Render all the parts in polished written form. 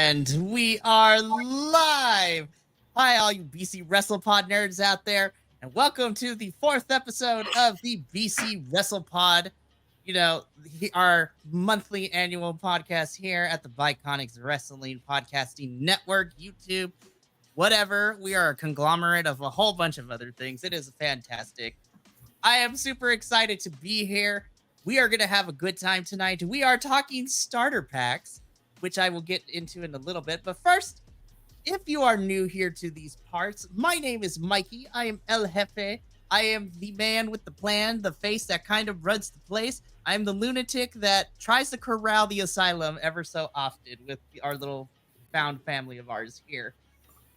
And we are live! Hi, all you BC Wrestle Pod nerds out there, and welcome to the 4th episode of the BC Wrestle Pod. You know, our monthly annual podcast here at the Bi-Conics Wrestling Podcasting Network, YouTube, whatever. We are a conglomerate of a whole bunch of other things. It is fantastic. I am super excited to be here. We are going to have a good time tonight. We are talking starter packs, which I will get into in a little bit. But first, if you are new here to these parts, my name is Mikey. I am El Jefe. I am the man with the plan, the face that kind of runs the place. I am the lunatic that tries to corral the asylum ever so often with our little found family of ours here.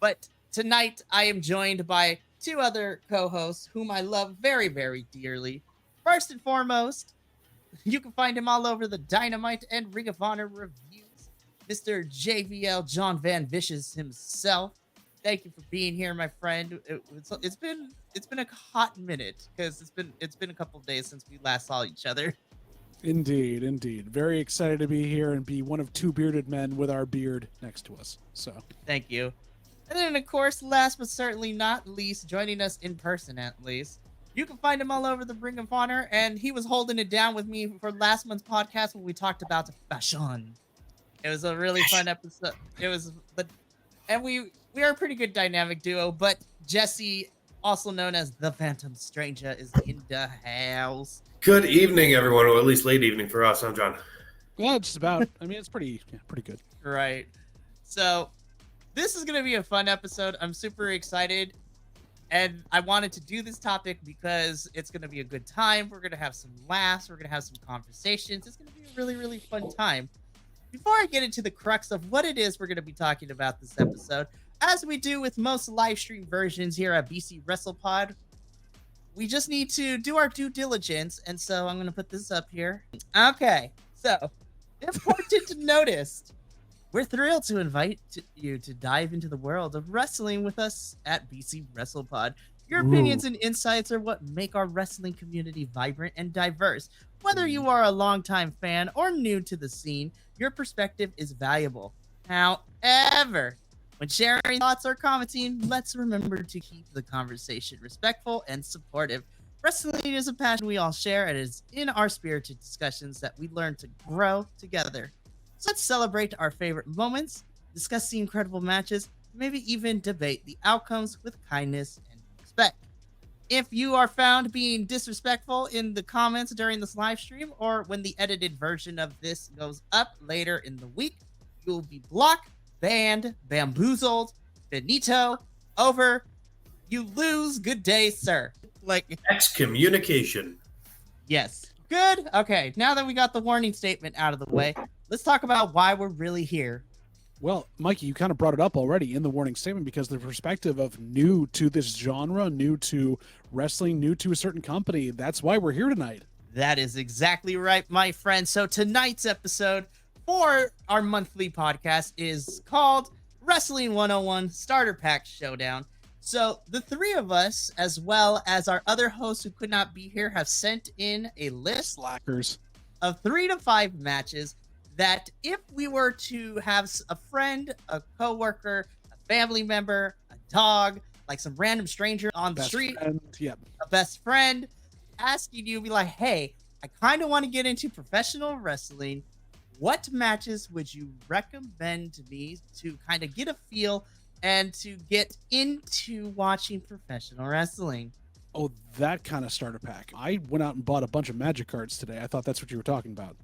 But tonight, I am joined by two other co-hosts whom I love very, very dearly. First and foremost, you can find him all over the Dynamite and Ring of Honor reviews, Mr. JVL John Van Vicious himself. Thank you for being here, my friend. It's been a hot minute because it's been a couple of days since we last saw each other. Indeed. Very excited to be here and be one of two bearded men with our beard next to us. So thank you. And then, of course, last but certainly not least, joining us in person at least, you can find him all over the Ring of Honor, and he was holding it down with me for last month's podcast when we talked about fashion. It was a really fun episode. We are a pretty good dynamic duo, but Jesse, also known as the Phantom Stranger, is in the house. Good evening, everyone, or at least late evening for us. I'm John. Yeah, just about. I mean, it's pretty good. Right. So this is going to be a fun episode. I'm super excited. And I wanted to do this topic because it's going to be a good time. We're going to have some laughs. We're going to have some conversations. It's going to be a really, really fun time. Before I get into the crux of what it is we're going to be talking about this episode, as we do with most live stream versions here at BC Wrestle Pod, we just need to do our due diligence. And so I'm going to put this up here. Okay. So, important to notice, we're thrilled to invite you to dive into the world of wrestling with us at BC Wrestle Pod. Your opinions and insights are what make our wrestling community vibrant and diverse. Whether you are a longtime fan or new to the scene, your perspective is valuable. However, when sharing thoughts or commenting, let's remember to keep the conversation respectful and supportive. Wrestling is a passion we all share, and it is in our spirited discussions that we learn to grow together. So let's celebrate our favorite moments, discuss the incredible matches, maybe even debate the outcomes with kindness and respect. If you are found being disrespectful in the comments during this live stream or when the edited version of this goes up later in the week, you will be blocked, banned, bamboozled, finito, over. You lose. Good day, sir. Excommunication. Yes. Good. Okay. Now that we got the warning statement out of the way, let's talk about why we're really here. Well, Mikey, you kind of brought it up already in the warning statement because the perspective of new to this genre, new to wrestling, new to a certain company, that's why we're here tonight. That is exactly right, my friend. So tonight's episode for our monthly podcast is called Wrestling 101 Starter Pack Showdown. So the three of us, as well as our other hosts who could not be here, have sent in a list of 3 to 5 matches that if we were to have a friend, a coworker, a family member, a dog, like some random stranger on the street, a best friend, asking you, be like, hey, I kind of want to get into professional wrestling. What matches would you recommend to me to kind of get a feel and to get into watching professional wrestling? Oh, that kind of starter pack. I went out and bought a bunch of Magic cards today. I thought that's what you were talking about.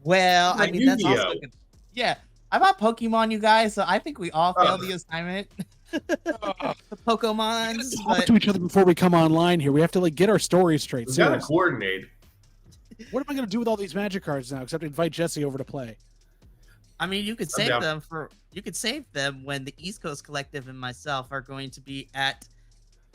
Well, I mean, that's also good. Yeah, I bought Pokemon, you guys, so I think we all failed the assignment. The Pokemons. Talk to each other before we come online here. We have to get our story straight. We gotta coordinate. What am I going to do with all these Magic cards now, except invite Jesse over to play? I mean, you could save them when the East Coast Collective and myself are going to be at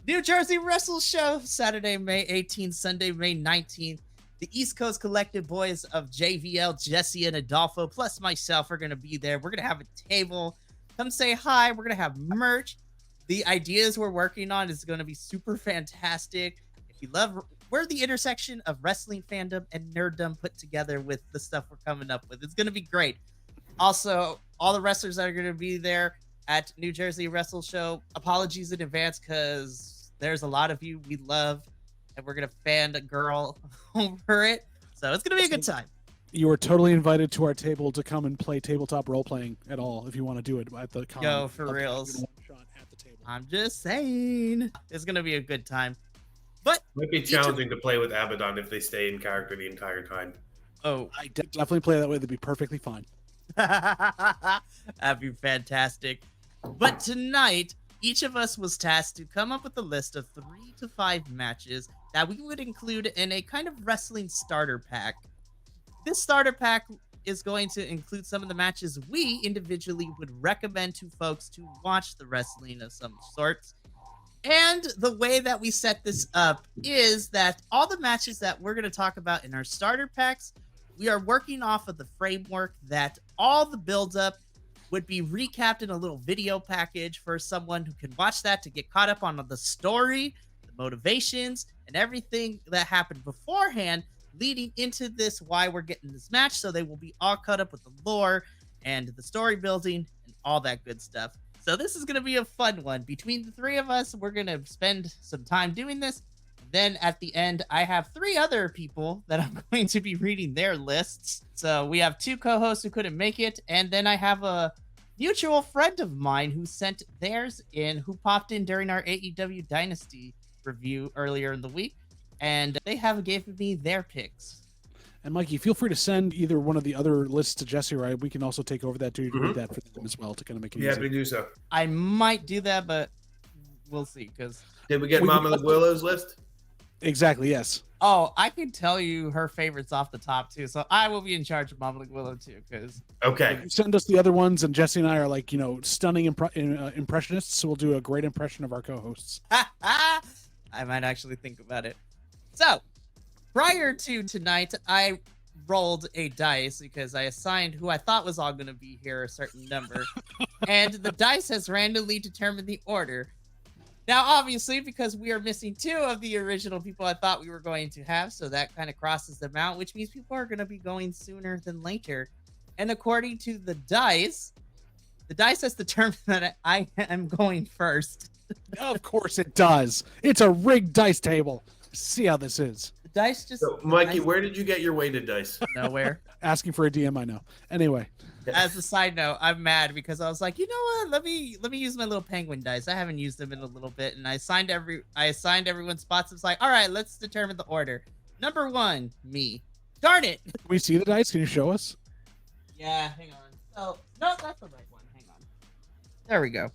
New Jersey Wrestle Show Saturday, May 18th, Sunday, May 19th. The East Coast Collective boys of JVL, Jesse, and Adolfo, plus myself, are going to be there. We're going to have a table. Come say hi. We're going to have merch. The ideas we're working on is going to be super fantastic. If you love, we're the intersection of wrestling fandom and nerddom put together with the stuff we're coming up with. It's going to be great. Also, all the wrestlers that are going to be there at New Jersey Wrestle Show. Apologies in advance because there's a lot of you we love, and we're going to fan a girl over it. So it's going to be a good time. You are totally invited to our table to come and play tabletop role playing at all if you want to do it at the con. Yo, for reals. At the table. I'm just saying. It's going to be a good time. But Might be challenging to play with Abaddon if they stay in character the entire time. Oh, I definitely play that way. That'd be perfectly fine. that'd be fantastic. But tonight, each of us was tasked to come up with a list of 3 to 5 matches that we would include in a kind of wrestling starter pack. This starter pack is going to include some of the matches we individually would recommend to folks to watch the wrestling of some sorts. And the way that we set this up is that all the matches that we're going to talk about in our starter packs, we are working off of the framework that all the build-up would be recapped in a little video package for someone who can watch that to get caught up on the story, the motivations, and everything that happened beforehand leading into this, why we're getting this match. So they will be all caught up with the lore and the story building and all that good stuff. So this is going to be a fun one. Between the 3 of us, we're going to spend some time doing this. Then at the end, I have 3 other people that I'm going to be reading their lists. So we have 2 co-hosts who couldn't make it. And then I have a mutual friend of mine who sent theirs in, who popped in during our AEW Dynasty review earlier in the week. And they have given me their picks. And Mikey, feel free to send either one of the other lists to Jesse, right? We can also take over that too to read that for them as well to kind of make it Yeah, easy. we do so. I might do that, but we'll see. Because Did we get Mama Willow's list? Exactly, yes. oh, I can tell you her favorites off the top too. So I will be in charge of Mama Willow too. Because Okay. Send us the other ones, and Jesse and I are like, stunning impressionists, so we'll do a great impression of our co-hosts. I might actually think about it. So prior to tonight, I rolled a dice because I assigned who I thought was all going to be here a certain number, and the dice has randomly determined the order. Now, obviously, because we are missing 2 of the original people I thought we were going to have, so that kind of crosses them out, which means people are going to be going sooner than later. And according to the dice has determined that I am going first. Of course it does. It's a rigged dice table. See how this is. The dice just... So, Mikey, where did you get your weighted dice? Nowhere. Asking for a DM, I know. Anyway. As a side note, I'm mad because I was like, you know what? Let me use my little penguin dice. I haven't used them in a little bit, and I assigned everyone's spots. It's like, all right, let's determine the order. Number 1, me. Darn it! Can we see the dice? Can you show us? Yeah, hang on. So no, that's the right one. Hang on. There we go.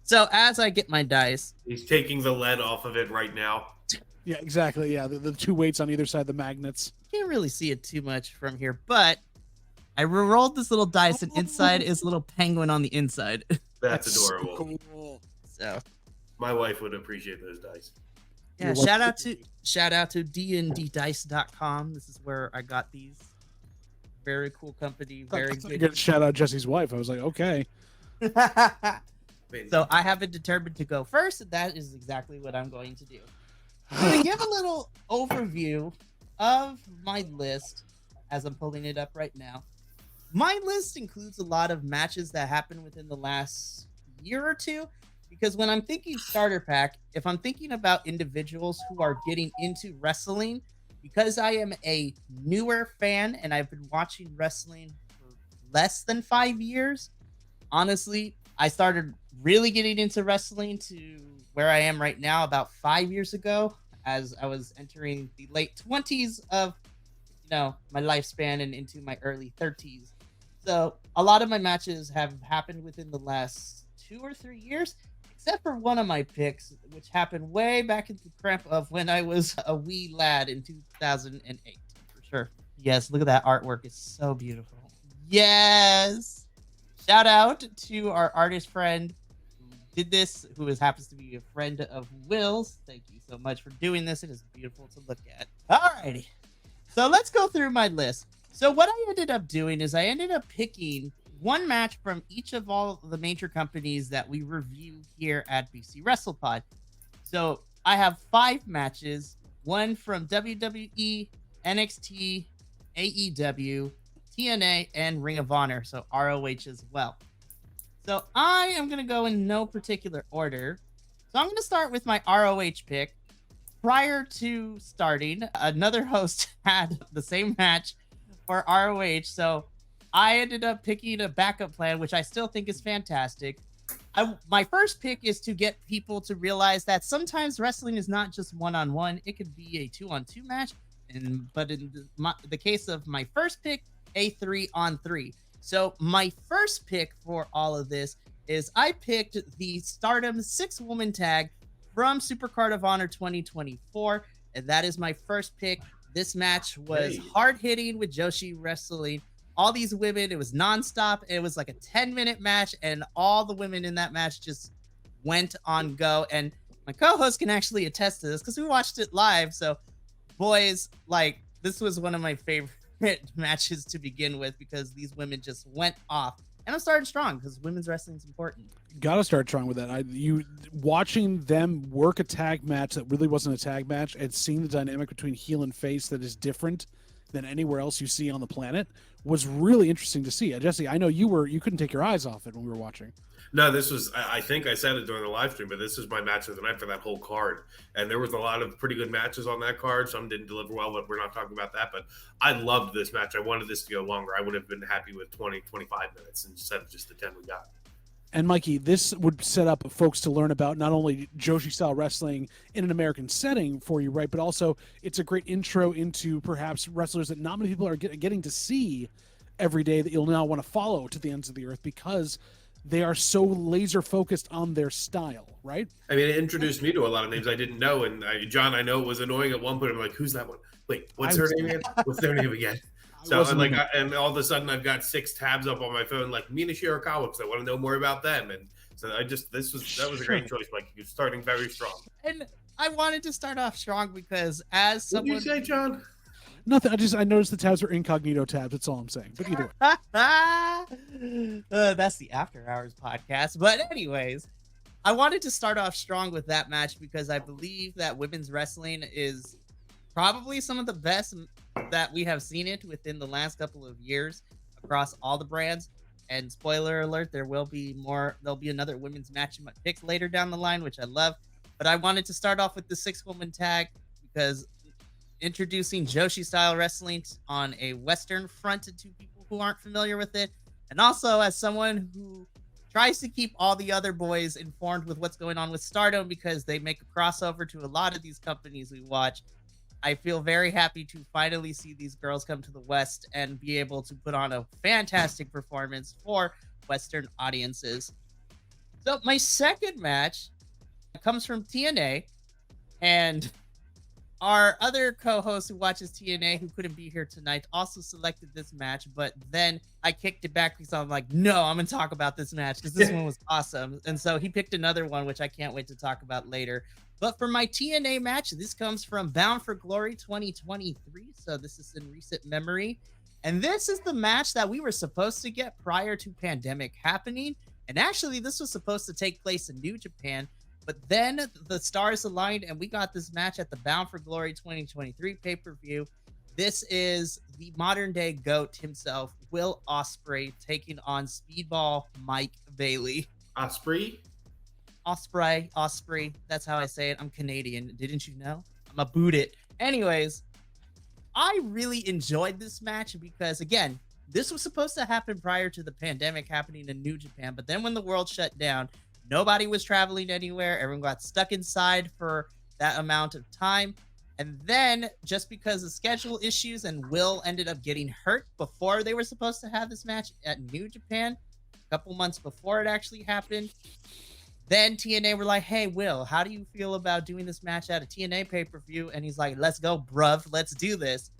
So as I get my dice, He's taking the lead off of it right now. Yeah, exactly. Yeah, the 2 weights on either side of the magnets. can't really see it too much from here, but I rolled this little dice, and inside is a little penguin on the inside. That's adorable. So cool. So My wife would appreciate those dice. yeah, You're shout out to dnddice.com. This is where I got these. Very cool company, very You're good. gonna shout out Jesse's wife. I was like, okay. So I have been determined to go first, and that is exactly what I'm going to do. To give a little overview of my list, as I'm pulling it up right now, my list includes a lot of matches that happened within the last year or 2. Because when I'm thinking starter pack, if I'm thinking about individuals who are getting into wrestling, because I am a newer fan and I've been watching wrestling for less than 5 years, honestly, I started really getting into wrestling to where I am right now about 5 years ago, as I was entering the late 20s of, my lifespan and into my early 30s. So a lot of my matches have happened within the last 2 or 3 years, except for one of my picks, which happened way back in the cramp of when I was a wee lad in 2008, for sure. Yes, look at that artwork. It's so beautiful. Yes. Shout out to our artist friend who did this, who happens to be a friend of Will's. Thank you so much for doing this. It is beautiful to look at. Alrighty. So let's go through my list. So what I ended up doing is I ended up picking one match from each of all the major companies that we review here at BC Wrestle Pod. So I have 5 matches, one from WWE, NXT, AEW, TNA, and Ring of Honor, so ROH as well. So I am going to go in no particular order. So I'm going to start with my ROH pick. Prior to starting, another host had the same match for ROH, so I ended up picking a backup plan, which I still think is fantastic. My first pick is to get people to realize that sometimes wrestling is not just one-on-one. It could be a 2-on-2 match, but in the case of my first pick, a 3-on-3. So my first pick for all of this is I picked the Stardom 6-woman tag from Supercard of Honor 2024, and that is my first pick. This match was hard-hitting with Joshi wrestling. All these women, it was nonstop. It was like a 10-minute match, and all the women in that match just went on go. And my co-host can actually attest to this because we watched it live. So, boys, like, this was one of my favorite matches to begin with because these women just went off. And I'm starting strong because women's wrestling is important. Gotta start strong with that. You watching them work a tag match that really wasn't a tag match and seeing the dynamic between heel and face that is different than anywhere else you see on the planet was really interesting to see. Jesse, I know you couldn't take your eyes off it when we were watching. No, this was, I think I said it during the live stream, but this was my match of the night for that whole card. And there was a lot of pretty good matches on that card. Some didn't deliver well, but we're not talking about that. But I loved this match. I wanted this to go longer. I would have been happy with 20, 25 minutes instead of just the 10 we got. And Mikey, this would set up folks to learn about not only Joshi style wrestling in an American setting for you, right? But also it's a great intro into perhaps wrestlers that not many people are getting to see every day that you'll now want to follow to the ends of the earth because they are so laser focused on their style, right? I mean, it introduced me to a lot of names I didn't know. And John, I know it was annoying at one point. I'm like, who's that one? Wait, what's her name again? What's their name again? So and all of a sudden I've got 6 tabs up on my phone, like Mina Shirakawa, because I want to know more about them. And so that was a great choice. Like you're starting very strong. And I wanted to start off strong because as someone, what did you say, John? Nothing. I noticed the tabs are incognito tabs. That's all I'm saying. But either way, that's the After Hours podcast. But anyways, I wanted to start off strong with that match because I believe that women's wrestling is probably some of the best that we have seen it within the last couple of years across all the brands. And spoiler alert, there'll be another women's match in my picks later down the line, which I love. But I wanted to start off with the 6-woman tag because introducing Joshi style wrestling on a Western front to people who aren't familiar with it. And also as someone who tries to keep all the other boys informed with what's going on with Stardom because they make a crossover to a lot of these companies we watch. I feel very happy to finally see these girls come to the West and be able to put on a fantastic performance for Western audiences. So my second match comes from TNA, and our other co-host who watches TNA, who couldn't be here tonight, also selected this match, but then I kicked it back because I'm like, no, I'm going to talk about this match because this one was awesome. And so he picked another one, which I can't wait to talk about later. But for my TNA match, this comes from Bound for Glory 2023. So this is in recent memory. And this is the match that we were supposed to get prior to pandemic happening. And actually, this was supposed to take place in New Japan. But then the stars aligned and we got this match at the Bound for Glory 2023 pay-per-view. This is the modern day GOAT himself, Will Osprey, taking on Speedball Mike Bailey. Osprey. That's how I say it. I'm Canadian. Didn't you know? I'm a boot it. Anyways, I really enjoyed this match because, again, this was supposed to happen prior to the pandemic happening in New Japan. But then when the world shut down, nobody was traveling anywhere. Everyone got stuck inside for that amount of time. And then just because of schedule issues and Will ended up getting hurt before they were supposed to have this match at New Japan, a couple months before it actually happened. Then TNA were like, hey, Will, how do you feel about doing this match at a TNA pay-per-view? And he's like, let's go, bruv. Let's do this.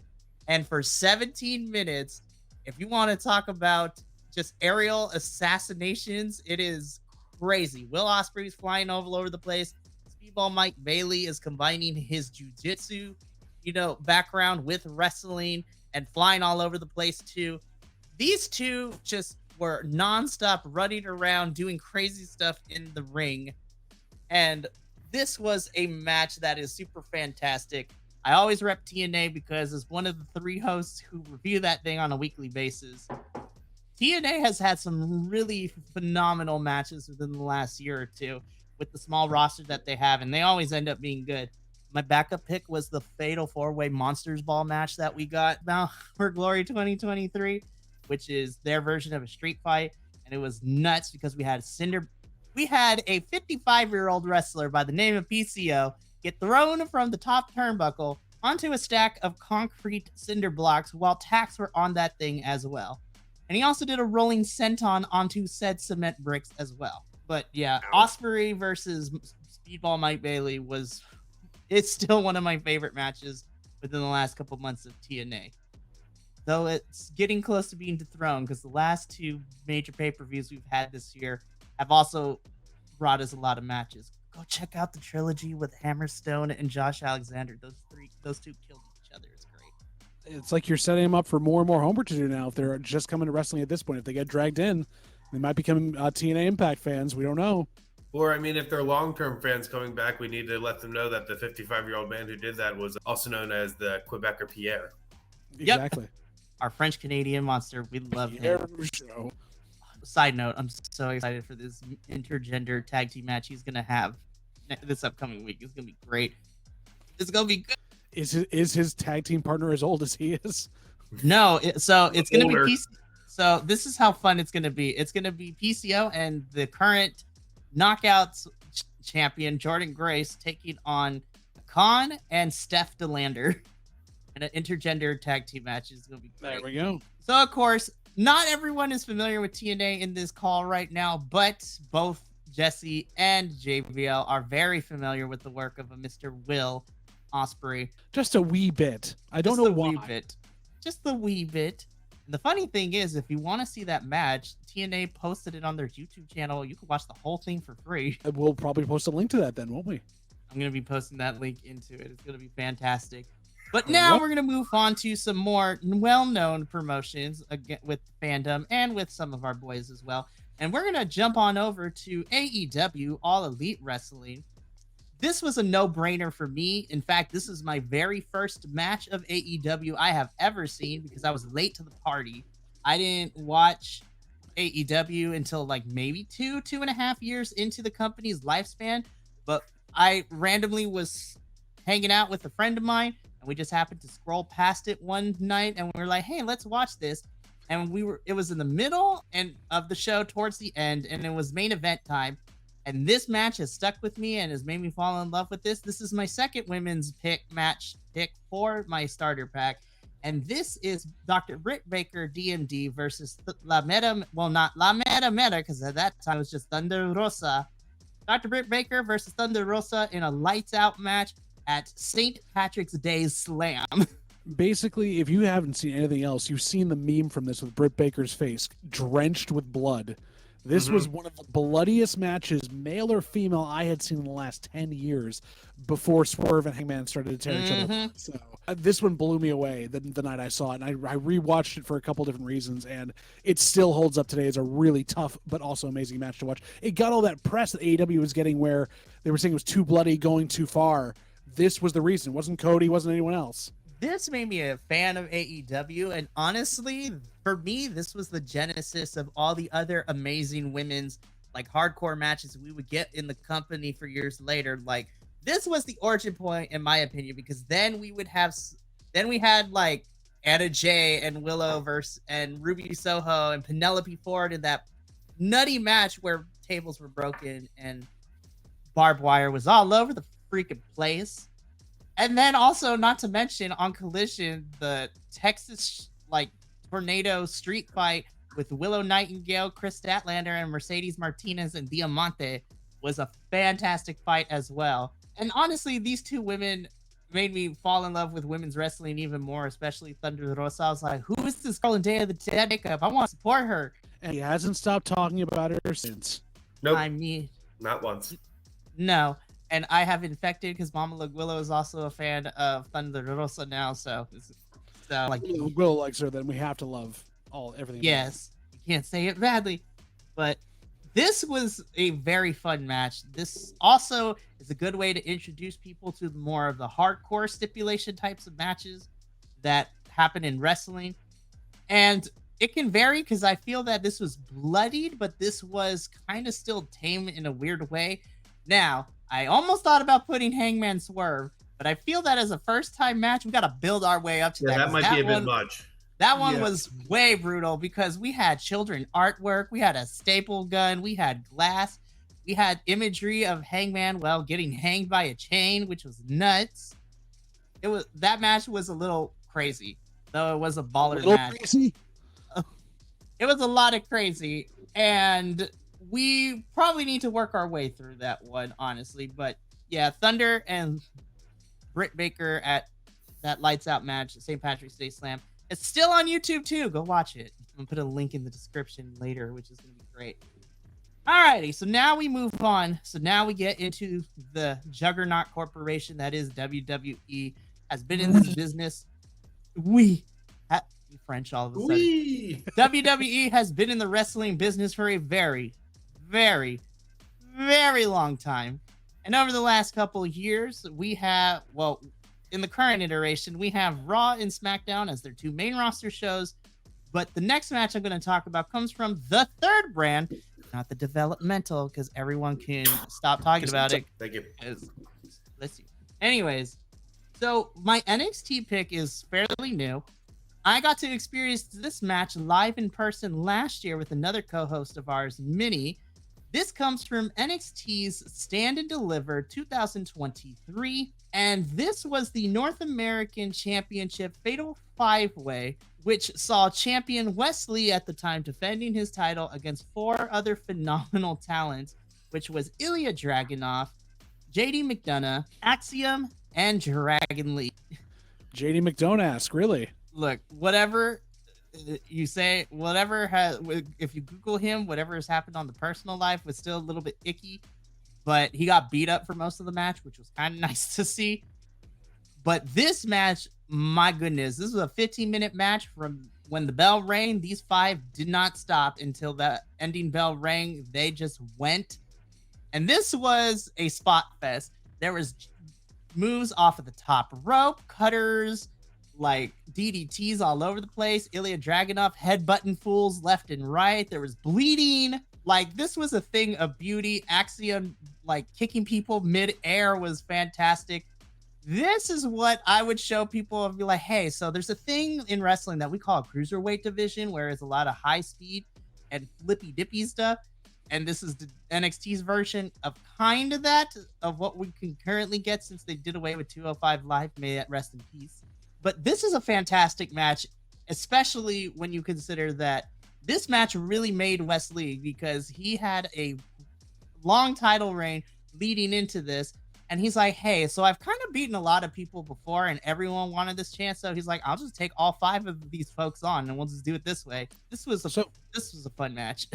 And for 17 minutes, if you want to talk about just aerial assassinations, it is crazy. Will Ospreay's flying all over the place. Speedball Mike Bailey is combining his jiu-jitsu, background with wrestling and flying all over the place too. These two just were nonstop running around doing crazy stuff in the ring. And this was a match that is super fantastic. I always rep TNA because as one of the 3 hosts who review that thing on a weekly basis, TNA has had some really phenomenal matches within the last year or two with the small roster that they have, and they always end up being good. My backup pick was the Fatal 4-Way Monsters Ball match that we got now for Glory 2023, which is their version of a street fight, and it was nuts because we had a 55-year-old wrestler by the name of PCO get thrown from the top turnbuckle onto a stack of concrete cinder blocks while tacks were on that thing as well. And he also did a rolling senton onto said cement bricks as well. But yeah, Osprey versus Speedball Mike Bailey it's still one of my favorite matches within the last couple months of TNA. Though it's getting close to being dethroned because the last 2 major pay-per-views we've had this year have also brought us a lot of matches. Go check out the trilogy with Hammerstone and Josh Alexander. Those two killed each other. It's great. It's like you're setting them up for more and more homework to do now. If they're just coming to wrestling at this point, if they get dragged in, they might become TNA Impact fans. We don't know. Or, I mean, if they're long-term fans coming back, we need to let them know that the 55-year-old man who did that was also known as the Quebecer Pierre. Exactly. Yep. Our French-Canadian monster. We love Pierre him. Show. Side note, I'm so excited for this intergender tag team match he's going to have this upcoming week. It's going to be great. It's going to be good. Is his tag team partner as old as he is? No, so it's going to be PC. So this is how fun it's going to be. It's going to be PCO and the current Knockouts champion Jordan Grace taking on Khan and Steph DeLander in an intergender tag team match. Is going to be great. There we go. So of course, not everyone is familiar with TNA in this call right now, but both Jesse and JBL are very familiar with the work of a Mr. Will Osprey. Just a wee bit. I don't know why. Just a wee bit. And the funny thing is, if you want to see that match, TNA posted it on their YouTube channel. You can watch the whole thing for free. We'll probably post a link to that then, won't we? I'm going to be posting that link into it. It's going to be fantastic. But now we're going to move on to some more well-known promotions again with fandom and with some of our boys as well. And we're going to jump on over to AEW, All Elite Wrestling. This was a no-brainer for me. In fact, this is my very first match of AEW I have ever seen because I was late to the party. I didn't watch AEW until like maybe 2.5 years into the company's lifespan. But I randomly was hanging out with a friend of mine, and we just happened to scroll past it one night, and we were like, hey, let's watch this. And it was in the middle of the show towards the end, and it was main event time. And this match has stuck with me and has made me fall in love with this. This is my second women's pick for my starter pack. And this is Dr. Britt Baker, DMD, versus La Meta, well, not La Meta Meta, because at that time it was just Thunder Rosa. Dr. Britt Baker versus Thunder Rosa in a lights out match at St. Patrick's Day Slam. Basically, if you haven't seen anything else, you've seen the meme from this with Britt Baker's face drenched with blood. This was one of the bloodiest matches, male or female, I had seen in the last 10 years before Swerve and Hangman started to tear each other apart. So this one blew me away the night I saw it, and I rewatched it for a couple different reasons, and it still holds up today as a really tough but also amazing match to watch. It got all that press that AEW was getting where they were saying it was too bloody, going too far. This was the reason. It wasn't Cody, wasn't anyone else. This made me a fan of AEW, and honestly, for me, this was the genesis of all the other amazing women's like hardcore matches we would get in the company for years later. Like, this was the origin point, in my opinion, because then we had like Anna Jay and Willow and Ruby Soho and Penelope Ford in that nutty match where tables were broken and barbed wire was all over the freaking place. And then also, not to mention, on Collision, the Texas like tornado street fight with Willow Nightingale, Chris Statlander, and Mercedes Martinez and Diamante was a fantastic fight as well. And honestly, these two women made me fall in love with women's wrestling even more, especially Thunder Rosa. I was like, who is this girl in Day of the Dead makeup? I want to support her. And he hasn't stopped talking about her since. Nope. I mean, not once. No. And I have infected because Mama Willow is also a fan of Thunder Rosa now. So like, Willow likes her, then we have to love everything. Yes, you can't say it badly, but This was a very fun match. This also is a good way to introduce people to more of the hardcore stipulation types of matches that happen in wrestling. And it can vary because I feel that this was bloodied, but this was kind of still tame in a weird way. Now, I almost thought about putting Hangman Swerve, but I feel that as a first time match, we got to build our way up to that. That might be a bit much. That one was way brutal because we had children artwork, we had a staple gun, we had glass, we had imagery of Hangman, getting hanged by a chain, which was nuts. That match was a little crazy, though it was a baller match. Crazy? It was a lot of crazy, and we probably need to work our way through that one, honestly. But yeah, Thunder and Britt Baker at that lights out match at St. Patrick's Day Slam. It's still on YouTube too. Go watch it. I'm gonna put a link in the description later, which is gonna be great. Alrighty, so now we move on. So now we get into the Juggernaut Corporation that is WWE. Has been in this business. French all of a sudden. WWE has been in the wrestling business for a very, very, very long time. And over the last couple of years, we have, in the current iteration, we have Raw and SmackDown as their two main roster shows. But the next match I'm going to talk about comes from the third brand, not the developmental, because everyone can stop talking about it. Thank you. Let's see. Anyways, so my NXT pick is fairly new. I got to experience this match live in person last year with another co-host of ours, Minnie. This comes from NXT's Stand and Deliver 2023, and this was the North American Championship Fatal 5-Way, which saw champion Wesley at the time defending his title against 4 other phenomenal talents, which was Ilya Dragunov, JD McDonough, Axiom, and Dragon Lee. JD McDonough, really? Look, whatever you say, if you Google him, whatever has happened on the personal life was still a little bit icky, but he got beat up for most of the match, which was kind of nice to see. But this match, my goodness, this was a 15-minute match from when the bell rang. These 5 did not stop until the ending bell rang. They just went. And this was a spot fest. There was moves off of the top rope, cutters, like DDTs all over the place. Ilya Dragunov headbutting fools left and right. There was bleeding. Like, this was a thing of beauty. Axiom, like, kicking people mid-air was fantastic. This is what I would show people and be like, hey, so there's a thing in wrestling that we call a cruiserweight division, where it's a lot of high speed and flippy dippy stuff. And this is the NXT's version of kind of that, of what we can currently get since they did away with 205 Live. May that rest in peace. But this is a fantastic match, especially when you consider that this match really made Wesley, because he had a long title reign leading into this. And he's like, hey, so I've kind of beaten a lot of people before and everyone wanted this chance. So he's like, I'll just take all 5 of these folks on and we'll just do it this way. This was a fun match.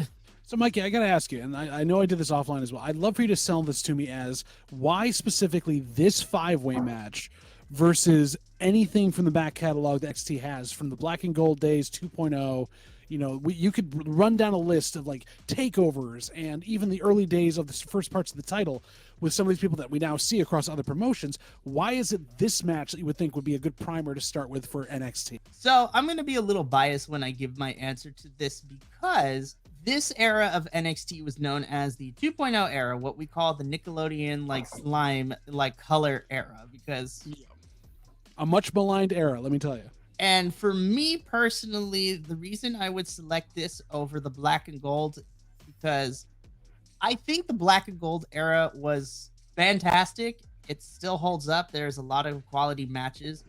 So, Mikey, I got to ask you, and I know I did this offline as well. I'd love for you to sell this to me as why specifically this 5-way match versus anything from the back catalog that XT has from the Black and Gold days 2.0. You know, you could run down a list of like takeovers and even the early days of the first parts of the title with some of these people that we now see across other promotions. Why is it this match that you would think would be a good primer to start with for NXT? So I'm going to be a little biased when I give my answer to this, because this era of NXT was known as the 2.0 era, what we call the Nickelodeon like slime like color era, because a much maligned era, let me tell you. And for me personally, the reason I would select this over the Black and Gold, because I think the Black and Gold era was fantastic. It still holds up. There's a lot of quality matches.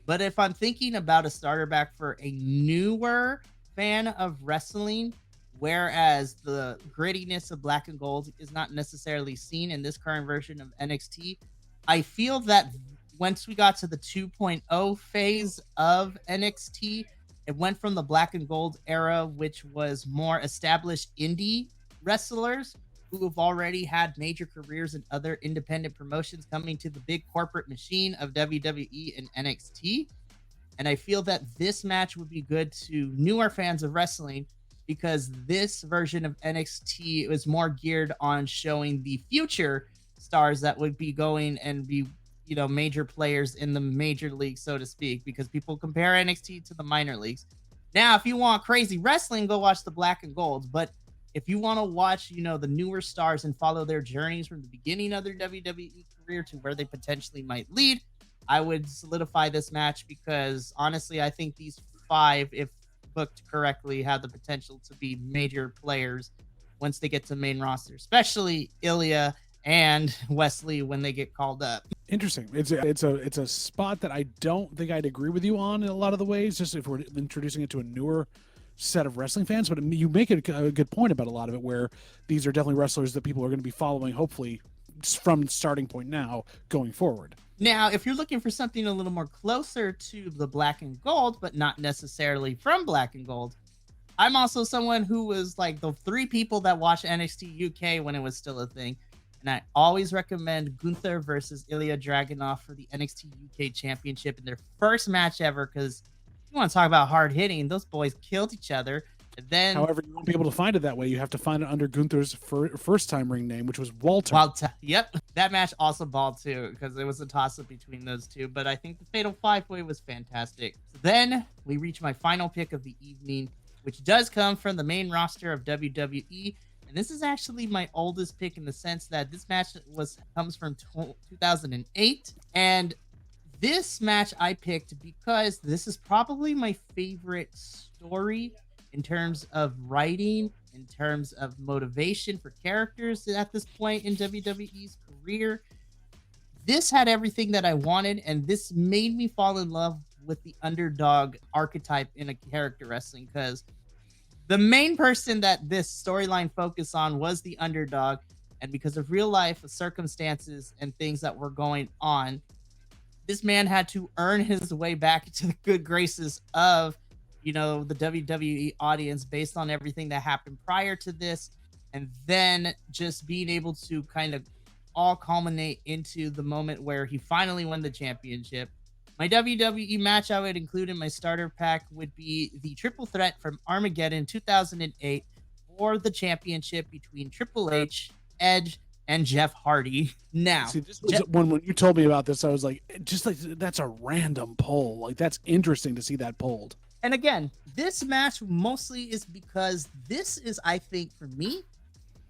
But if I'm thinking about a starter back for a newer fan of wrestling, whereas the grittiness of Black and Gold is not necessarily seen in this current version of NXT, I feel that once we got to the 2.0 phase of NXT, it went from the Black and Gold era, which was more established indie wrestlers who have already had major careers in other independent promotions, coming to the big corporate machine of WWE and NXT. And I feel that this match would be good to newer fans of wrestling, because this version of NXT was more geared on showing the future stars that would be going and be, you know, major players in the major leagues, so to speak, because people compare NXT to the minor leagues. Now, if you want crazy wrestling, go watch the Black and Golds. But if you want to watch, you know, the newer stars and follow their journeys from the beginning of their WWE career to where they potentially might lead, I would solidify this match because honestly, I think these 5, if booked correctly, have the potential to be major players once they get to the main roster, especially Ilya and Wesley when they get called up. Interesting. It's a spot that I don't think I'd agree with you on in a lot of the ways, just if we're introducing it to a newer set of wrestling fans. But you make a good point about a lot of it, where these are definitely wrestlers that people are going to be following, hopefully, from starting point now going forward. Now, if you're looking for something a little more closer to the Black and Gold, but not necessarily from Black and Gold, I'm also someone who was like the 3 people that watched NXT UK when it was still a thing. And I always recommend Gunther versus Ilya Dragunov for the NXT UK Championship in their first match ever, because you want to talk about hard hitting. Those boys killed each other. And then, however, you won't be able to find it that way. You have to find it under Gunther's first time ring name, which was Walter. Yep. That match also balled too, because it was a toss-up between those two. But I think the Fatal 5-Way was fantastic. So then we reach my final pick of the evening, which does come from the main roster of WWE. And this is actually my oldest pick in the sense that this match comes from 2008. And this match I picked because this is probably my favorite story in terms of writing, in terms of motivation for characters at this point in WWE's career. This had everything that I wanted, and this made me fall in love with the underdog archetype in a character wrestling, because the main person that this storyline focused on was the underdog, and because of real life circumstances and things that were going on, this man had to earn his way back into the good graces of, you know, the WWE audience based on everything that happened prior to this, and then just being able to kind of all culminate into the moment where he finally won the championship. My WWE match I would include in my starter pack would be the triple threat from Armageddon 2008 for the championship between Triple H, Edge, and Jeff Hardy. Now, see, this was when you told me about this, I was like, just like, that's a random poll. Like, that's interesting to see that polled. And again, this match mostly is because this is, I think, for me,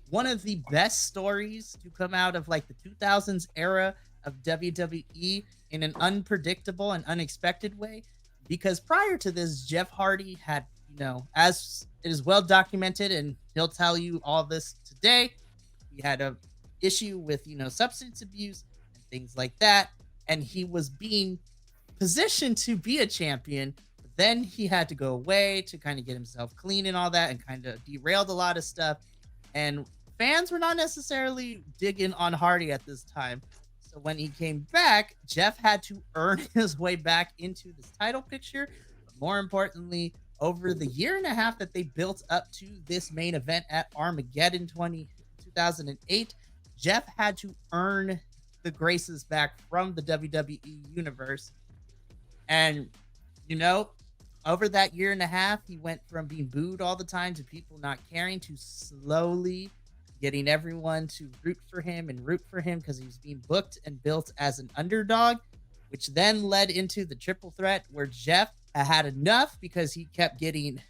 one of the best stories to come out of like the 2000s era of WWE in an unpredictable and unexpected way. Because prior to this, Jeff Hardy had, you know, as it is well documented, and he'll tell you all this today, he had a issue with, you know, substance abuse and things like that. And he was being positioned to be a champion. Then he had to go away to kind of get himself clean and all that, and kind of derailed a lot of stuff. And fans were not necessarily digging on Hardy at this time. So when he came back, Jeff had to earn his way back into this title picture. But more importantly, over the year and a half that they built up to this main event at Armageddon 2008, Jeff had to earn the graces back from the WWE universe. And, you know, over that year and a half, he went from being booed all the time to people not caring to slowly getting everyone to root for him because he was being booked and built as an underdog, which then led into the triple threat where Jeff had enough because he kept getting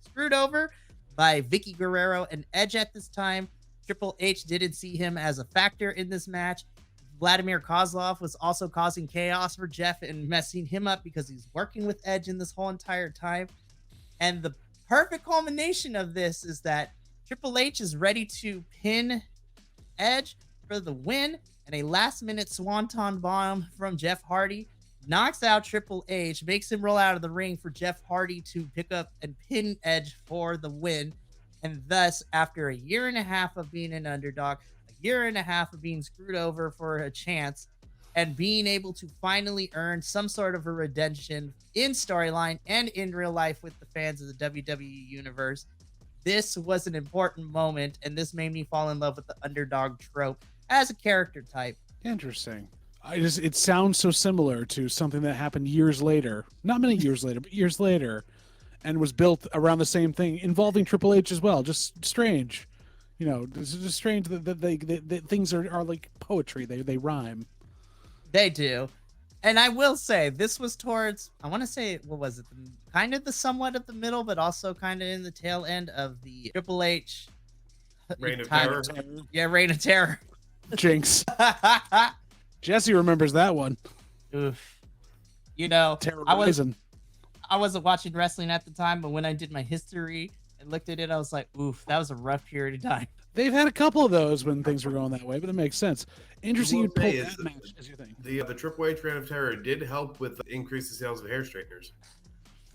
screwed over by Vicky Guerrero and Edge at this time. Triple H didn't see him as a factor in this match. Vladimir Kozlov was also causing chaos for Jeff and messing him up because he's working with Edge in this whole entire time. And the perfect culmination of this is that Triple H is ready to pin Edge for the win, and a last-minute swanton bomb from Jeff Hardy knocks out Triple H, makes him roll out of the ring for Jeff Hardy to pick up and pin Edge for the win. And thus, after a year and a half of being an underdog, a year and a half of being screwed over for a chance, and being able to finally earn some sort of a redemption in storyline and in real life with the fans of the WWE universe, this was an important moment, and this made me fall in love with the underdog trope as a character type. Interesting. It sounds so similar to something that happened years later. Not many years later, but years later. and was built around the same thing involving Triple H as well. Just strange. It's just strange that things are like poetry. They rhyme. They do. And I will say, this was towards, I want to say, what was it? Kind of the somewhat of the middle, but also kind of in the tail end of the Triple H Reign of Terror. Yeah, Reign of Terror. Jinx. Jesse remembers that one. Oof. I wasn't watching wrestling at the time, but when I did my history and looked at it, I was like, oof, that was a rough period of time. They've had a couple of those when things were going that way, but it makes sense. Interesting you pull that match as your thing. The Triple H Reign of Terror did help with increase the sales of hair straighteners.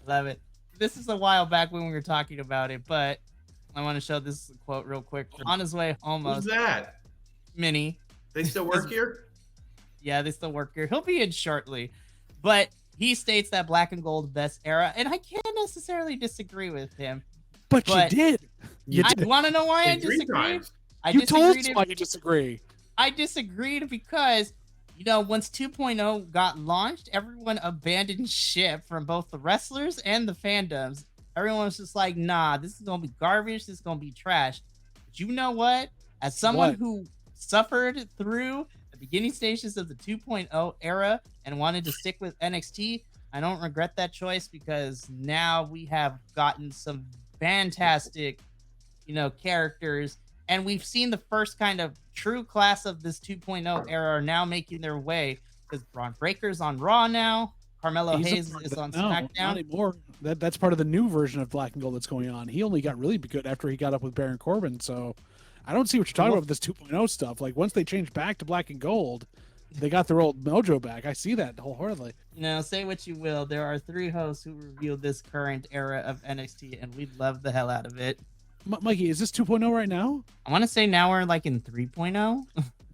Love it. This is a while back when we were talking about it, but I want to show this quote real quick. On his way almost. Who's that? Minnie. They still work here? Yeah, they still work here. He'll be in shortly. But he states that black and gold best era, and I can't necessarily disagree with him. But you did. You did. I want to know why I disagreed. You told us why you disagree. I disagreed because, once 2.0 got launched, everyone abandoned ship from both the wrestlers and the fandoms. Everyone was just like, nah, this is going to be garbage. This is going to be trash. But you know what? As someone who suffered through the beginning stages of the 2.0 era and wanted to stick with NXT, I don't regret that choice because now we have gotten some fantastic, characters, and we've seen the first kind of true class of this 2.0 era are now making their way because Braun Breaker's on Raw now. Carmelo Hayes is on SmackDown. Not anymore. That's part of the new version of Black and Gold that's going on. He only got really good after he got up with Baron Corbin, so I don't see what you're talking about with this 2.0 stuff. Like, once they changed back to Black and Gold, they got their old mojo back. I see that wholeheartedly. Say what you will. There are 3 hosts who revealed this current era of NXT, and we love the hell out of it. Mikey, is this 2.0 right now? I want to say now we're like in 3.0.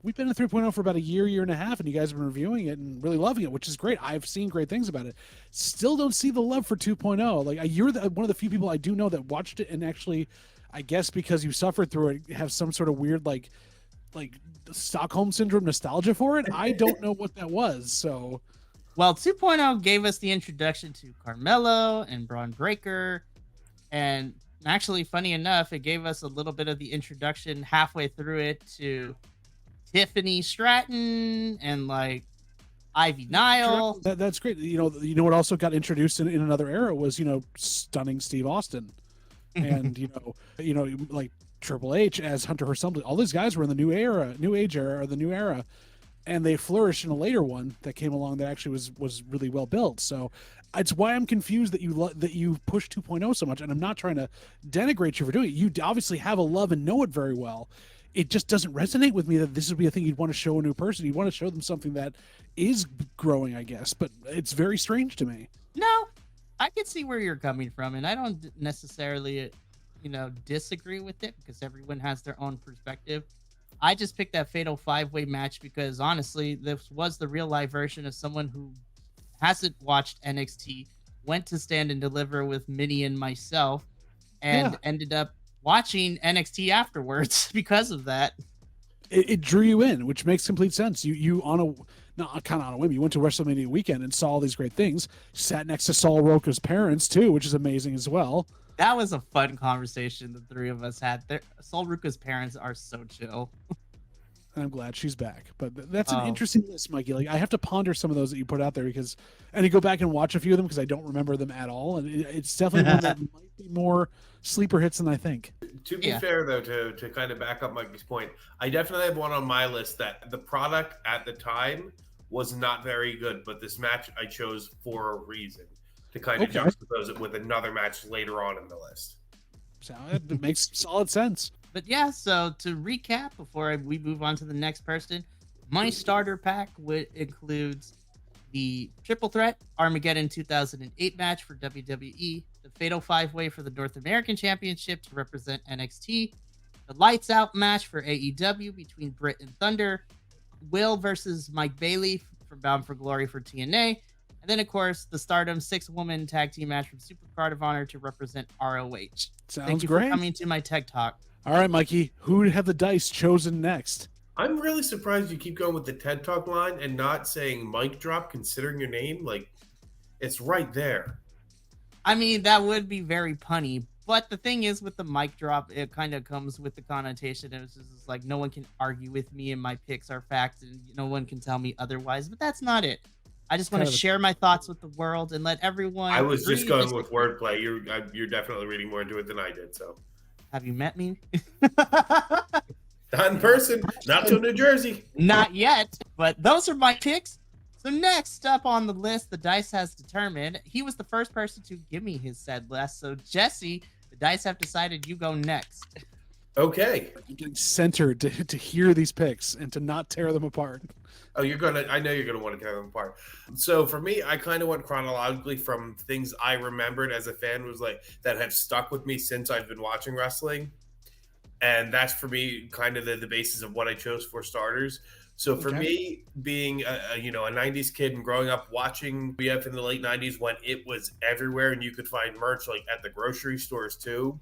We've been in 3.0 for about a year and a half, and you guys have been reviewing it and really loving it, which is great. I've seen great things about it. Still don't see the love for 2.0. Like, you're one of the few people I do know that watched it and actually, I guess because you suffered through it, have some sort of weird like Stockholm syndrome nostalgia for it. I don't know what that was. So, well, 2.0 gave us the introduction to Carmelo and Braun Breaker, and actually, funny enough, it gave us a little bit of the introduction halfway through it to Tiffany Stratton and like Ivy Nile. That's great. You know what also got introduced in another era was stunning Steve Austin, and like Triple H as Hunter Hearst. All these guys were in the new age era, or the new era, and they flourished in a later one that came along that actually was really well built. So it's why I'm confused that you push 2.0 so much, and I'm not trying to denigrate you for doing it. You obviously have a love and know it very well. It just doesn't resonate with me that this would be a thing you'd want to show a new person. You'd want to show them something that is growing, I guess, but it's very strange to me. No, I can see where you're coming from, and I don't necessarily disagree with it because everyone has their own perspective. I just picked that Fatal 5-Way match because honestly, this was the real life version of someone who hasn't watched NXT, went to Stand and Deliver with Minnie and myself, and ended up watching NXT afterwards because of that. It drew you in, which makes complete sense. You on a whim, you went to WrestleMania weekend and saw all these great things. Sat next to Sol Roca's parents too, which is amazing as well. That was a fun conversation the 3 of us had. Sol Ruca's parents are so chill. I'm glad she's back. But that's an interesting list, Mikey. Like, I have to ponder some of those that you put out there and you go back and watch a few of them because I don't remember them at all. And it's definitely one that might be more sleeper hits than I think. To be fair, though, to kind of back up Mikey's point, I definitely have one on my list that the product at the time was not very good, but this match I chose for a reason. To kind of juxtapose it with another match later on in the list. So it makes solid sense. But yeah, so to recap before we move on to the next person, my starter pack includes the Triple Threat Armageddon 2008 match for WWE, the Fatal 5-Way for the North American Championship to represent NXT, the Lights Out match for AEW between Britt and Thunder, Will versus Mike Bailey from Bound for Glory for TNA, and then, of course, the Stardom 6-woman tag team match from Supercard of Honor to represent ROH. Thank you great. For coming to my tech talk. All right, Mikey, who have the dice chosen next? I'm really surprised you keep going with the TED Talk line and not saying mic drop, considering your name. Like, it's right there. I mean, that would be very punny. But the thing is, with the mic drop, it kind of comes with the connotation. It's just like, no one can argue with me and my picks are facts and no one can tell me otherwise. But that's not it. I just want to share my thoughts with the world and let everyone. I was just going with wordplay. You're definitely reading more into it than I did. So, have you met me? Not in person, not to New Jersey. Not yet, but those are my picks. So next up on the list, the dice has determined. He was the first person to give me his said list. So Jesse, the dice have decided you go next. Okay. I'm getting centered to hear these picks and to not tear them apart. Oh, I know you're gonna want to tear them apart. So for me, I kind of went chronologically from things I remembered as a fan was like that have stuck with me since I've been watching wrestling. And that's for me kind of the basis of what I chose for starters. So for me, being a 90s kid and growing up watching BF in the late 90s when it was everywhere and you could find merch like at the grocery stores too.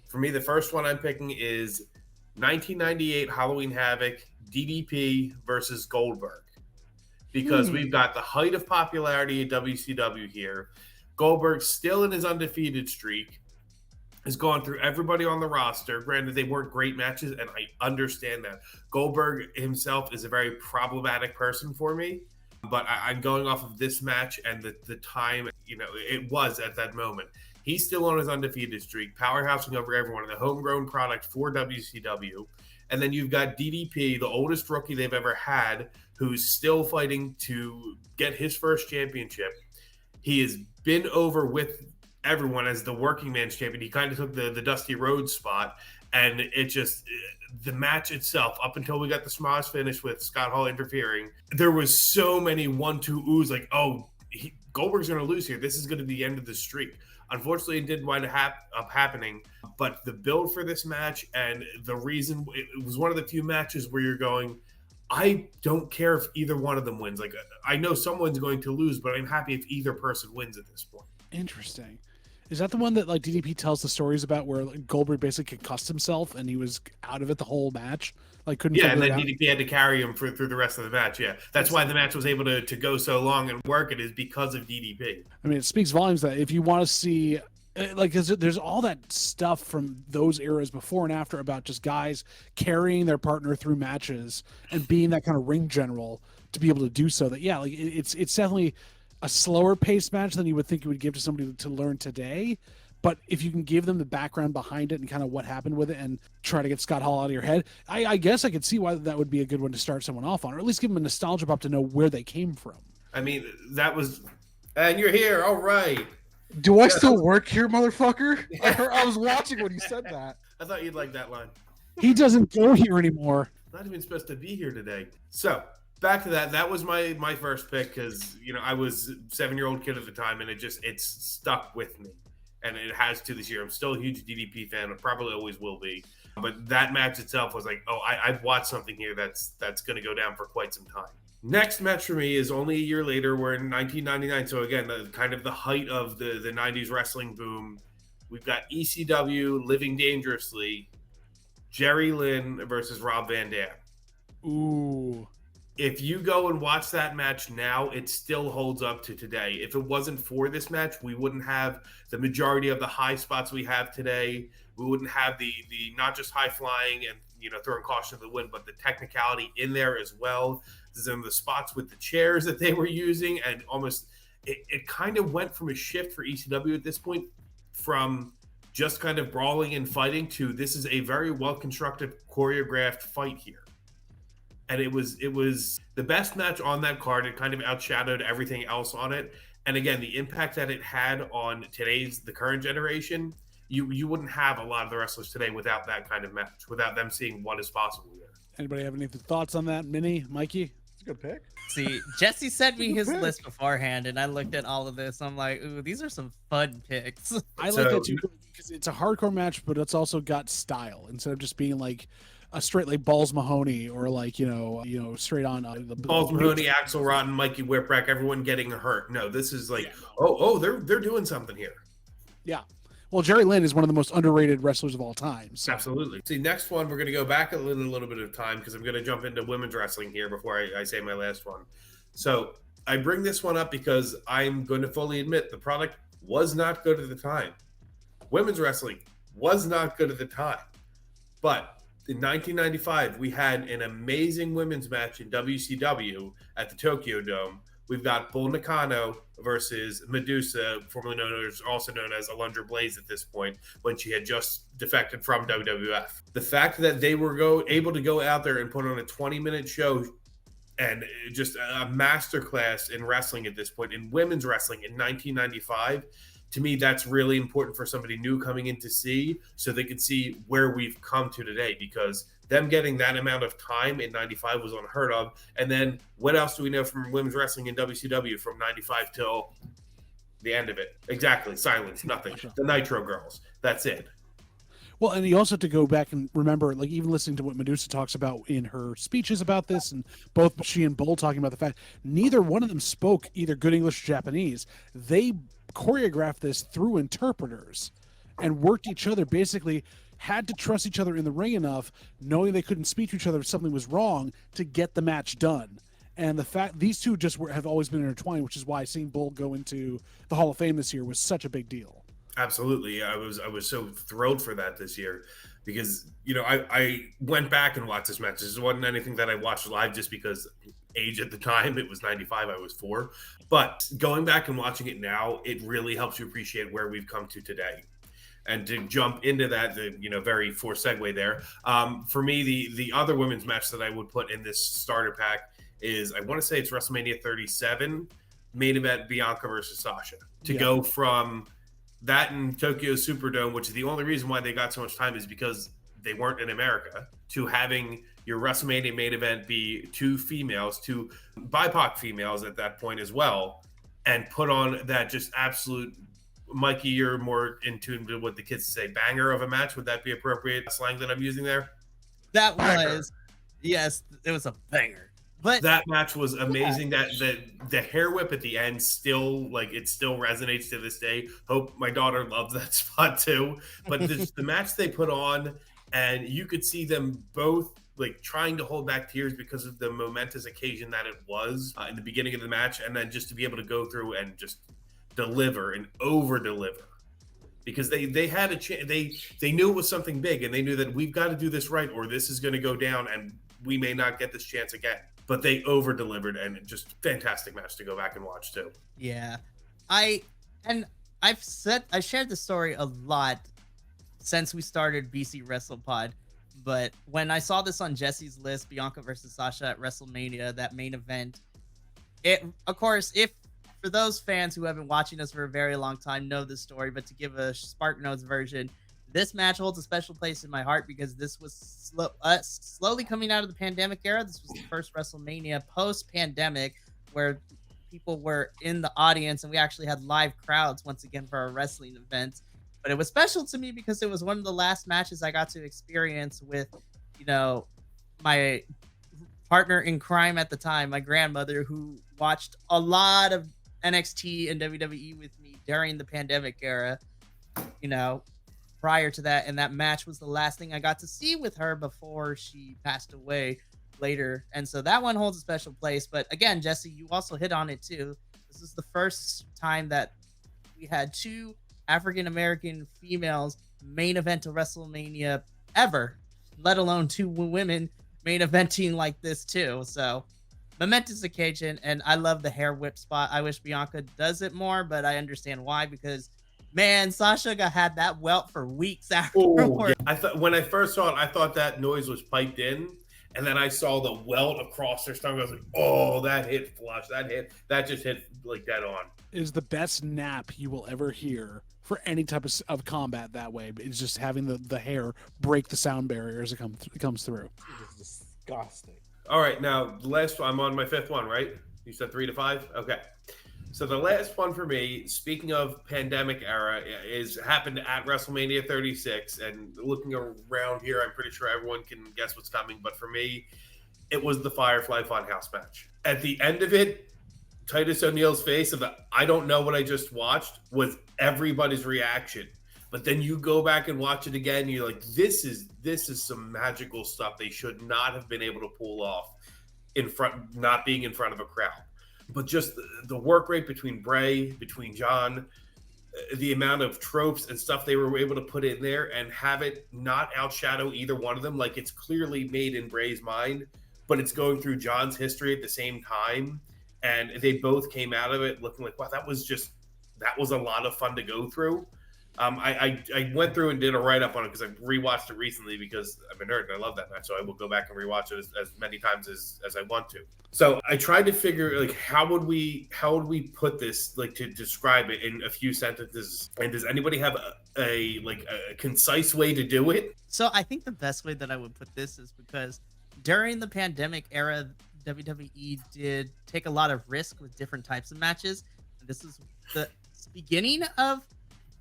For me, the first one I'm picking is 1998 Halloween Havoc DDP versus Goldberg. Because we've got the height of popularity at WCW here. Goldberg still in his undefeated streak. Has gone through everybody on the roster. Granted, they weren't great matches, and I understand that. Goldberg himself is a very problematic person for me, but I'm going off of this match and the time, it was at that moment. He's still on his undefeated streak, powerhousing over everyone in the homegrown product for WCW. And then you've got DDP, the oldest rookie they've ever had, who's still fighting to get his first championship. He has been over with everyone as the working man's champion. He kind of took the Dusty Rhodes spot, and it just the match itself up until we got the Smosh finish with Scott Hall interfering, there was so many 1-2 oohs like, Goldberg's going to lose here, this is going to be the end of the streak. Unfortunately, it didn't wind up happening, but the build for this match and the reason it was one of the few matches where you're going, I don't care if either one of them wins. Like, I know someone's going to lose, but I'm happy if either person wins at this point. Interesting. Is that the one that like DDP tells the stories about where like, Goldberg basically concussed himself and he was out of it the whole match? Like couldn't. Yeah, and then DDP had to carry him through the rest of the match. Yeah, that's why the match was able to go so long and work. It is because of DDP. I mean, it speaks volumes that if you want to see, like, there's all that stuff from those eras before and after about just guys carrying their partner through matches and being that kind of ring general to be able to do so. That like it's definitely a slower paced match than you would think you would give to somebody to learn today. But if you can give them the background behind it and kind of what happened with it and try to get Scott Hall out of your head, I guess I could see why that would be a good one to start someone off on, or at least give them a nostalgia pop to know where they came from. I mean, that was, and you're here. All right. Do I still work here, motherfucker? I was watching when you said that. I thought you'd like that line. He doesn't go here anymore. Not even supposed to be here today. So back to that. That was my first pick because, I was a 7-year-old kid at the time and it's stuck with me. And it has to this year. I'm still a huge DDP fan. I probably always will be. But that match itself was like, I've watched something here that's going to go down for quite some time. Next match for me is only a year later. We're in 1999. So again, kind of the height of the 90s wrestling boom. We've got ECW Living Dangerously, Jerry Lynn versus Rob Van Dam. Ooh. If you go and watch that match now, it still holds up to today. If it wasn't for this match, we wouldn't have the majority of the high spots we have today. We wouldn't have the not just high flying and throwing caution to the wind, but the technicality in there as well. Some of the spots with the chairs that they were using, and almost it kind of went from a shift for ECW at this point from just kind of brawling and fighting to this is a very well constructed choreographed fight here. And it was the best match on that card. It kind of outshadowed everything else on it. And again, the impact that it had on the current generation, you wouldn't have a lot of the wrestlers today without that kind of match, without them seeing what is possible here. Anybody have any thoughts on that? Minnie, Mikey? It's a good pick. See, Jesse sent me his list beforehand, and I looked at all of this. I'm like, ooh, these are some fun picks. I like that too because it's a hardcore match, but it's also got style instead of just being like a straight like Balls Mahoney or like straight on the Balls Mahoney, Axel Rotten, Mikey Whipwreck, everyone getting hurt. No, this is like they're doing something here. Yeah. Well, Jerry Lynn is one of the most underrated wrestlers of all time. So. Absolutely. See, next one, we're going to go back a little bit of time because I'm going to jump into women's wrestling here before I say my last one. So I bring this one up because I'm going to fully admit the product was not good at the time. Women's wrestling was not good at the time. But in 1995, we had an amazing women's match in WCW at the Tokyo Dome. We've got Bull Nakano versus Medusa, formerly also known as Alundra Blaze at this point, when she had just defected from WWF. The fact that they were able to go out there and put on a 20-minute show and just a masterclass in wrestling at this point, in women's wrestling in 1995, to me, that's really important for somebody new coming in to see, so they can see where we've come to today, because them getting that amount of time in 95 was unheard of. And then what else do we know from women's wrestling in WCW from 95 till the end of it? Exactly. Silence. Nothing. The Nitro Girls. That's it. Well, and you also have to go back and remember, like, even listening to what Medusa talks about in her speeches about this, and both she and Bull talking about the fact neither one of them spoke either good English or Japanese. They choreographed this through interpreters and worked each other, basically had to trust each other in the ring enough, knowing they couldn't speak to each other if something was wrong, to get the match done. And the fact these two just have always been intertwined, which is why seeing Bull go into the Hall of Fame this year was such a big deal. Absolutely. I was so thrilled for that this year, because, you know, I went back and watched this match. This wasn't anything that I watched live just because age at the time. It was 95. I was 4. But going back and watching it now, it really helps you appreciate where we've come to today. And to jump into that, very forced segue there. For me, the other women's match that I would put in this starter pack is, I want to say it's WrestleMania 37, main event Bianca versus Sasha. To go from that in Tokyo Superdome, which is the only reason why they got so much time is because they weren't in America, to having your WrestleMania main event be 2 females, 2 BIPOC females at that point as well, and put on that just absolute, Mikey, you're more in tune with what the kids say, banger of a match. Would that be appropriate slang that I'm using there? That Banger. was, yes, it was a banger. But that match was amazing. That the hair whip at the end still, like, it still resonates to this day. Hope my daughter loves that spot too. But the match they put on, and you could see them both like trying to hold back tears because of the momentous occasion that it was in the beginning of the match, and then just to be able to go through and just deliver and over deliver, because they had a chance. They knew it was something big, and they knew that we've got to do this right, or this is going to go down and we may not get this chance again. But they over delivered, and just fantastic match to go back and watch too. Yeah, I've shared the story a lot since we started BC Wrestle Pod. But when I saw this on Jesse's list, Bianca versus Sasha at WrestleMania, that main event, it, of course, if for those fans who have been watching us for a very long time know this story, but to give a Spark Notes version, this match holds a special place in my heart because this was slowly coming out of the pandemic era. This was the first WrestleMania post-pandemic where people were in the audience, and we actually had live crowds once again for our wrestling events. But it was special to me because it was one of the last matches I got to experience with, my partner in crime at the time, my grandmother, who watched a lot of NXT and WWE with me during the pandemic era, prior to that. And that match was the last thing I got to see with her before she passed away later. And so that one holds a special place. But again, Jesse, you also hit on it too. This is the first time that we had 2 African-American females main event to WrestleMania ever, let alone 2 women main eventing like this too. So momentous occasion, and I love the hair whip spot. I wish Bianca does it more, but I understand why, because man, Sasha had that welt for weeks afterwards. Yeah. I thought when I first saw it, I thought that noise was piped in, and then I saw the welt across their stomach. I was like, "Oh, that hit flush. That just hit like dead on." It is the best nap you will ever hear for any type of combat that way. It's just having the hair break the sound barrier as it comes through. It's disgusting. All right, now the last one, I'm on my 5th one, right? You said 3 to 5? Okay. So the last one for me, speaking of pandemic era, happened at WrestleMania 36. And looking around here, I'm pretty sure everyone can guess what's coming. But for me, it was the Firefly Funhouse match. At the end of it, Titus O'Neil's face of the "I don't know what I just watched" was everybody's reaction. But then you go back and watch it again, and you're like, this is some magical stuff they should not have been able to pull off not being in front of a crowd. But just the work rate between Bray, between John, the amount of tropes and stuff they were able to put in there and have it not outshadow either one of them. Like, it's clearly made in Bray's mind, but it's going through John's history at the same time. And they both came out of it looking like, wow, that was a lot of fun to go through. I went through and did a write-up on it because I rewatched it recently because I'm a nerd and I love that match. So I will go back and rewatch it as many times as I want to. So I tried to figure, like, how would we put this, like, to describe it in a few sentences? And does anybody have a concise way to do it? So I think the best way that I would put this is because during the pandemic era, WWE did take a lot of risk with different types of matches. And this is the beginning of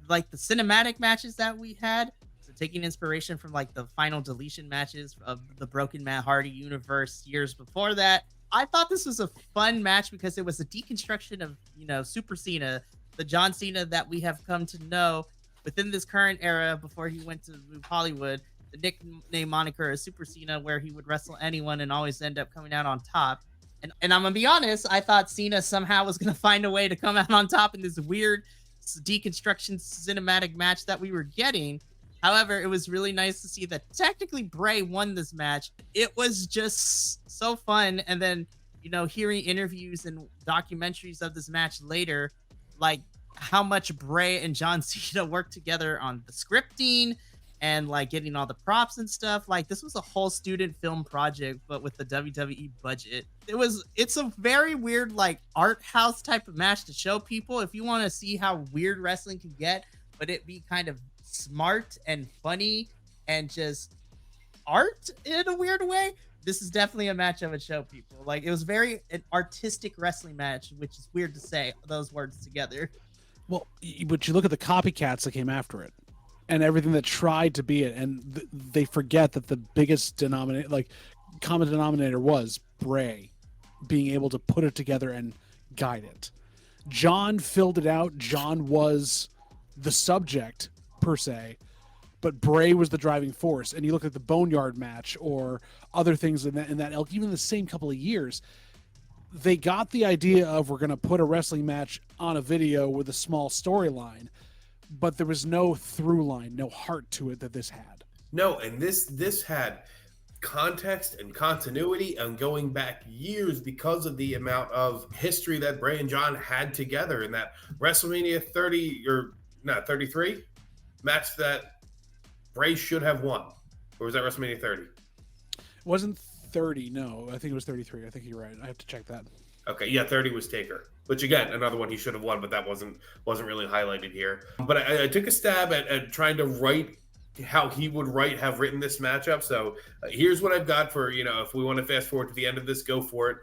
like the cinematic matches that we had. So taking inspiration from like the final deletion matches of the Broken Matt Hardy universe years before that. I thought this was a fun match because it was a deconstruction of, Super Cena, the John Cena that we have come to know within this current era before he went to move Hollywood. The nickname moniker is Super Cena, where he would wrestle anyone and always end up coming out on top. And I'm gonna be honest, I thought Cena somehow was gonna find a way to come out on top in this weird deconstruction cinematic match that we were getting. However, it was really nice to see that technically Bray won this match. It was just so fun. And then, hearing interviews and documentaries of this match later, like how much Bray and John Cena worked together on the scripting and like getting all the props and stuff. Like, this was a whole student film project, but with the WWE budget. It's a very weird, like, art house type of match to show people if you want to see how weird wrestling can get, but it be kind of smart and funny and just art in a weird way. This is definitely a match I would show people. Like, it was very an artistic wrestling match, which is weird to say those words together. Well, but you look at the copycats that came after it and everything that tried to be it, and they forget that the biggest common denominator was Bray being able to put it together and guide it. John filled it out. John was the subject per se, but Bray was the driving force. And you look at the Boneyard match or other things in that ilk, even the same couple of years, they got the idea of, we're going to put a wrestling match on a video with a small storyline, but there was no through line, no heart to it that this had. No, and this had context and continuity and going back years because of the amount of history that Bray and John had together in that WrestleMania 33 match that Bray should have won. Or was that WrestleMania 30? It wasn't 30, no. I think it was 33. I think you're right. I have to check that. Okay, yeah, 30 was Taker. Which, again, another one he should have won, but that wasn't really highlighted here. But I took a stab at trying to write how he would have written this matchup. So here's what I've got for, if we want to fast forward to the end of this, go for it.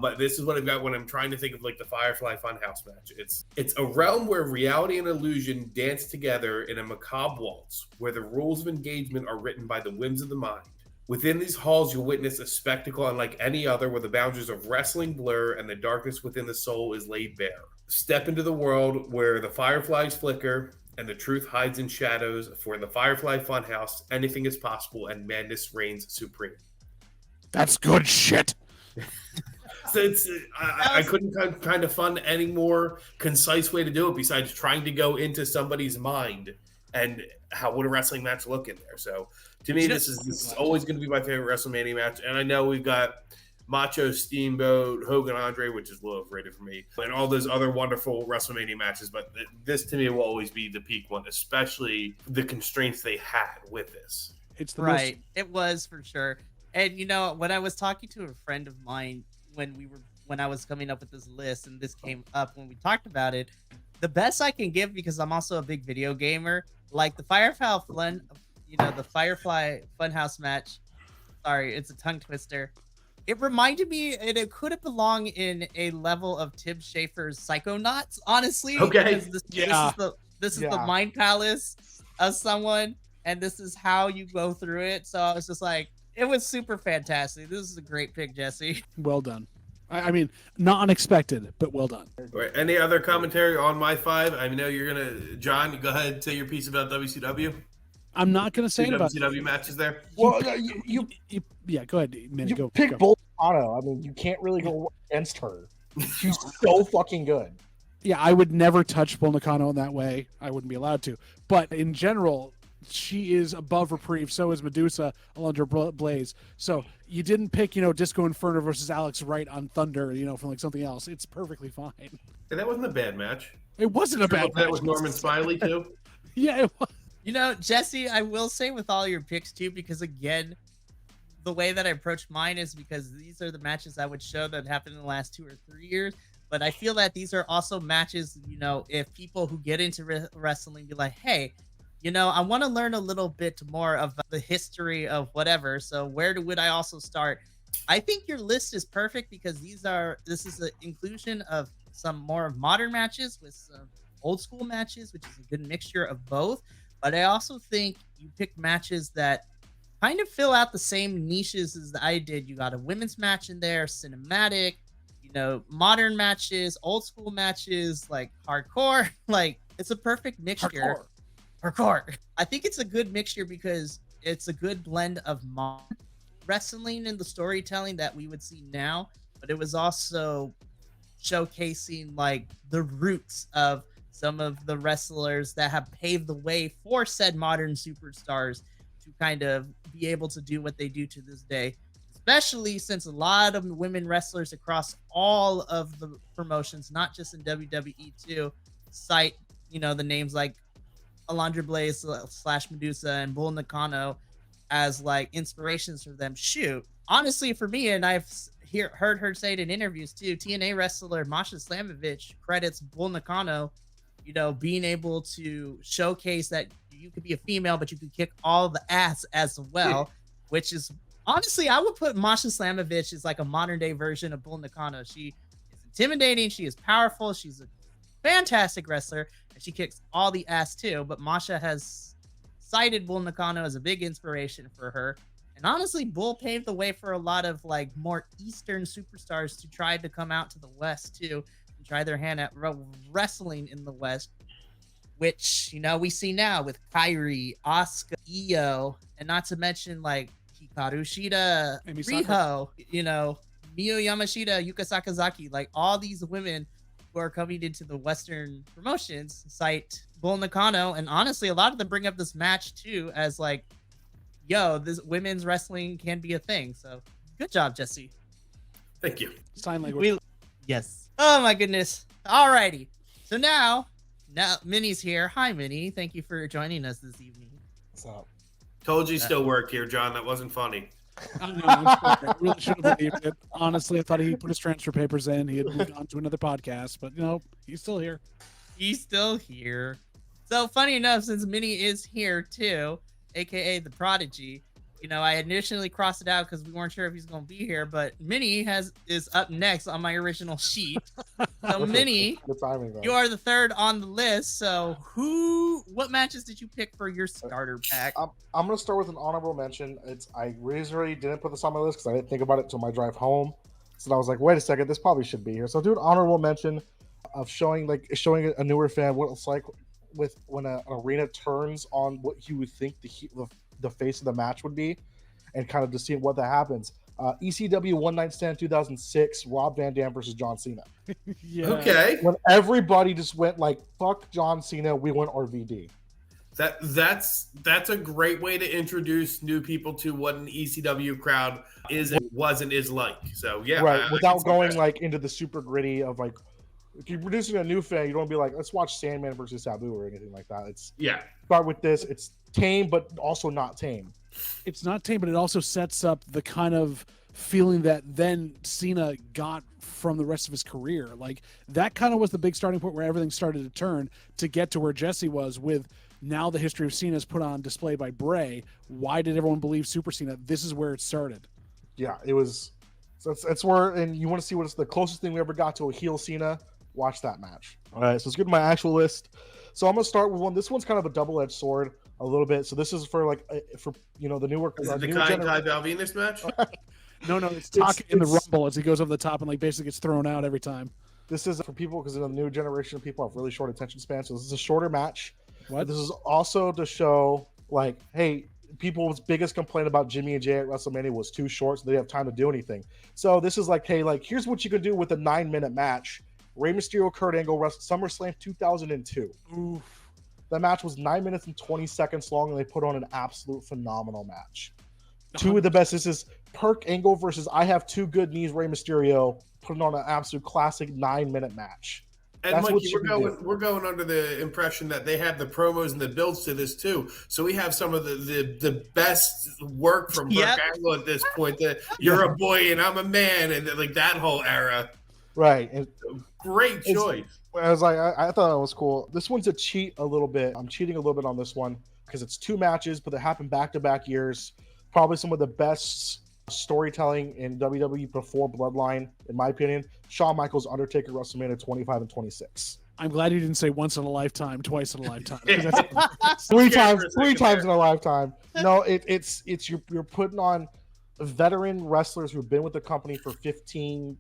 But this is what I've got when I'm trying to think of like the Firefly Funhouse match. It's a realm where reality and illusion dance together in a macabre waltz, where the rules of engagement are written by the whims of the mind. Within these halls, you'll witness a spectacle unlike any other, where the boundaries of wrestling blur and the darkness within the soul is laid bare. Step into the world where the fireflies flicker and the truth hides in shadows. For in the Firefly Funhouse, anything is possible and madness reigns supreme. That's good shit. So I couldn't kind of find any more concise way to do it besides trying to go into somebody's mind and how would a wrestling match look in there. So to me, this is always going to be my favorite WrestleMania match. And I know we've got Macho, Steamboat, Hogan, Andre, which is low rated for me, and all those other wonderful WrestleMania matches. But this to me will always be the peak one, especially the constraints they had with this. It's the right. It was for sure. And when I was talking to a friend of mine when I was coming up with this list, and this came up when we talked about it, the best I can give, because I'm also a big video gamer, like the Firefly Funhouse match. Sorry, it's a tongue twister. It reminded me, and it could have belonged in a level of Tim Schafer's Psychonauts, honestly. Okay. This is the mind palace of someone, and this is how you go through it. So I was just like, it was super fantastic. This is a great pick, Jesse. Well done. I mean, not unexpected, but well done. Right. Any other commentary on my five? I know you're gonna, John. Go ahead and say your piece about WCW. I'm not going to say it about WCW matches there. Well, yeah, go ahead, man. You Go. pick Bolsonaro. I mean, you can't really go against her. She's so fucking good. Yeah, I would never touch Bull Nakano in that way. I wouldn't be allowed to. But in general, she is above reprieve. So is Medusa, Alundra Blaze. So you didn't pick, Disco Inferno versus Alex Wright on Thunder, from like something else. It's perfectly fine. And that wasn't a bad match. It wasn't a bad match. That was Norman Smiley too. Yeah, it was. Jesse, I will say with all your picks too, because again, the way that I approach mine is because these are the matches I would show that happened in the last 2 or 3 years. But I feel that these are also matches, if people who get into wrestling be like, hey, I want to learn a little bit more of the history of whatever. So where would I also start? I think your list is perfect because this is an inclusion of some more modern matches with some old school matches, which is a good mixture of both. But I also think you picked matches that kind of fill out the same niches as I did. You got a women's match in there, cinematic, modern matches, old school matches, like hardcore. Like, it's a perfect mixture. Hardcore. I think it's a good mixture because it's a good blend of modern wrestling and the storytelling that we would see now, but it was also showcasing like the roots of some of the wrestlers that have paved the way for said modern superstars to kind of be able to do what they do to this day, especially since a lot of women wrestlers across all of the promotions, not just in WWE too, cite, the names like Alundra Blaze / Medusa and Bull Nakano as like inspirations for them. Shoot, honestly, for me, and I've heard her say it in interviews too, TNA wrestler Masha Slamovich credits Bull Nakano, being able to showcase that you could be a female, but you could kick all the ass as well, which is honestly, I would put Masha Slamovich as like a modern day version of Bull Nakano. She is intimidating, she is powerful, she's a fantastic wrestler, and she kicks all the ass too. But Masha has cited Bull Nakano as a big inspiration for her. And honestly, Bull paved the way for a lot of like more Eastern superstars to try to come out to the West too and try their hand at wrestling in the West, which, we see now with Kairi, Asuka, Io, and not to mention like Hikaru Shida, Riho, Miyu Yamashita, Yuka Sakazaki, like all these women who are coming into the Western promotions cite Bull Nakano. And honestly, a lot of them bring up this match too as like, yo, this women's wrestling can be a thing. So good job, Jesse. Thank you. Sign language. Yes. Oh my goodness. Alrighty. So now Minnie's here. Hi, Minnie. Thank you for joining us this evening. What's up? Told you still work here, John. That wasn't funny. I know, I really should have believed it. Honestly, I thought he put his transfer papers in. He had moved on to another podcast, but he's still here. He's still here. So funny enough, since Minnie is here too, aka the Prodigy, I initially crossed it out because we weren't sure if he's going to be here, but Minnie is up next on my original sheet. So Minnie, you are the third on the list. So what matches did you pick for your starter pack? I'm going to start with an honorable mention. I really didn't put this on my list because I didn't think about it until my drive home. So I was like, wait a second, this probably should be here. So I'll do an honorable mention of showing a newer fan what it's like when an arena turns on what you would think the face of the match would be, and kind of to see what that happens. ECW One Night Stand 2006, Rob Van Dam versus John Cena. Yeah. Okay. When everybody just went like, fuck John Cena, we went RVD. That's a great way to introduce new people to what an ECW crowd is and was and is like. So yeah, right. Without going like into the super gritty of like, if you're producing a new fan, you don't be like, let's watch Sandman versus Sabu or anything like that. Start with this. It's tame, but also not tame. It's not tame, but it also sets up the kind of feeling that then Cena got from the rest of his career. Like that kind of was the big starting point where everything started to turn to get to where Jesse was with now the history of Cena is put on display by Bray. Why did everyone believe Super Cena? This is where it started. Yeah, it was. So it's where, and you want to see what's the closest thing we ever got to a heel Cena. Watch that match. All right, so let's get to my actual list. So I'm gonna start with one. This one's kind of a double-edged sword, a little bit. So this is for the newer. Is it the Kai Venus match? No, it's talking in the Rumble as he goes over the top and like basically gets thrown out every time. This is for people because the new generation of people have really short attention spans. So this is a shorter match. What? This is also to show like, hey, people's biggest complaint about Jimmy and Jay at WrestleMania was too short, so they didn't have time to do anything. So this is like, hey, like here's what you can do with a 9-minute match Rey Mysterio, Kurt Angle, SummerSlam 2002. Oof. That match was 9 minutes and 20 seconds long, and they put on an absolute phenomenal match. Two of the best. This is Kurt Angle versus I Have Two Good Knees, Rey Mysterio, putting on an absolute classic 9-minute match. And Mikey, we're going under the impression that they have the promos and the builds to this too. So we have some of the best work from Kurt Angle at this point. That you're a boy and I'm a man, and like that whole era. Right. And great choice. I was like, I thought it was cool. This one's a cheat a little bit. I'm cheating a little bit on this one because it's 2 matches, but they happen back-to-back years. Probably some of the best storytelling in WWE before Bloodline, in my opinion. Shawn Michaels, Undertaker, WrestleMania 25 and 26. I'm glad you didn't say once in a lifetime, twice in a lifetime. three times in a lifetime. No, it's you're putting on veteran wrestlers who've been with the company for 10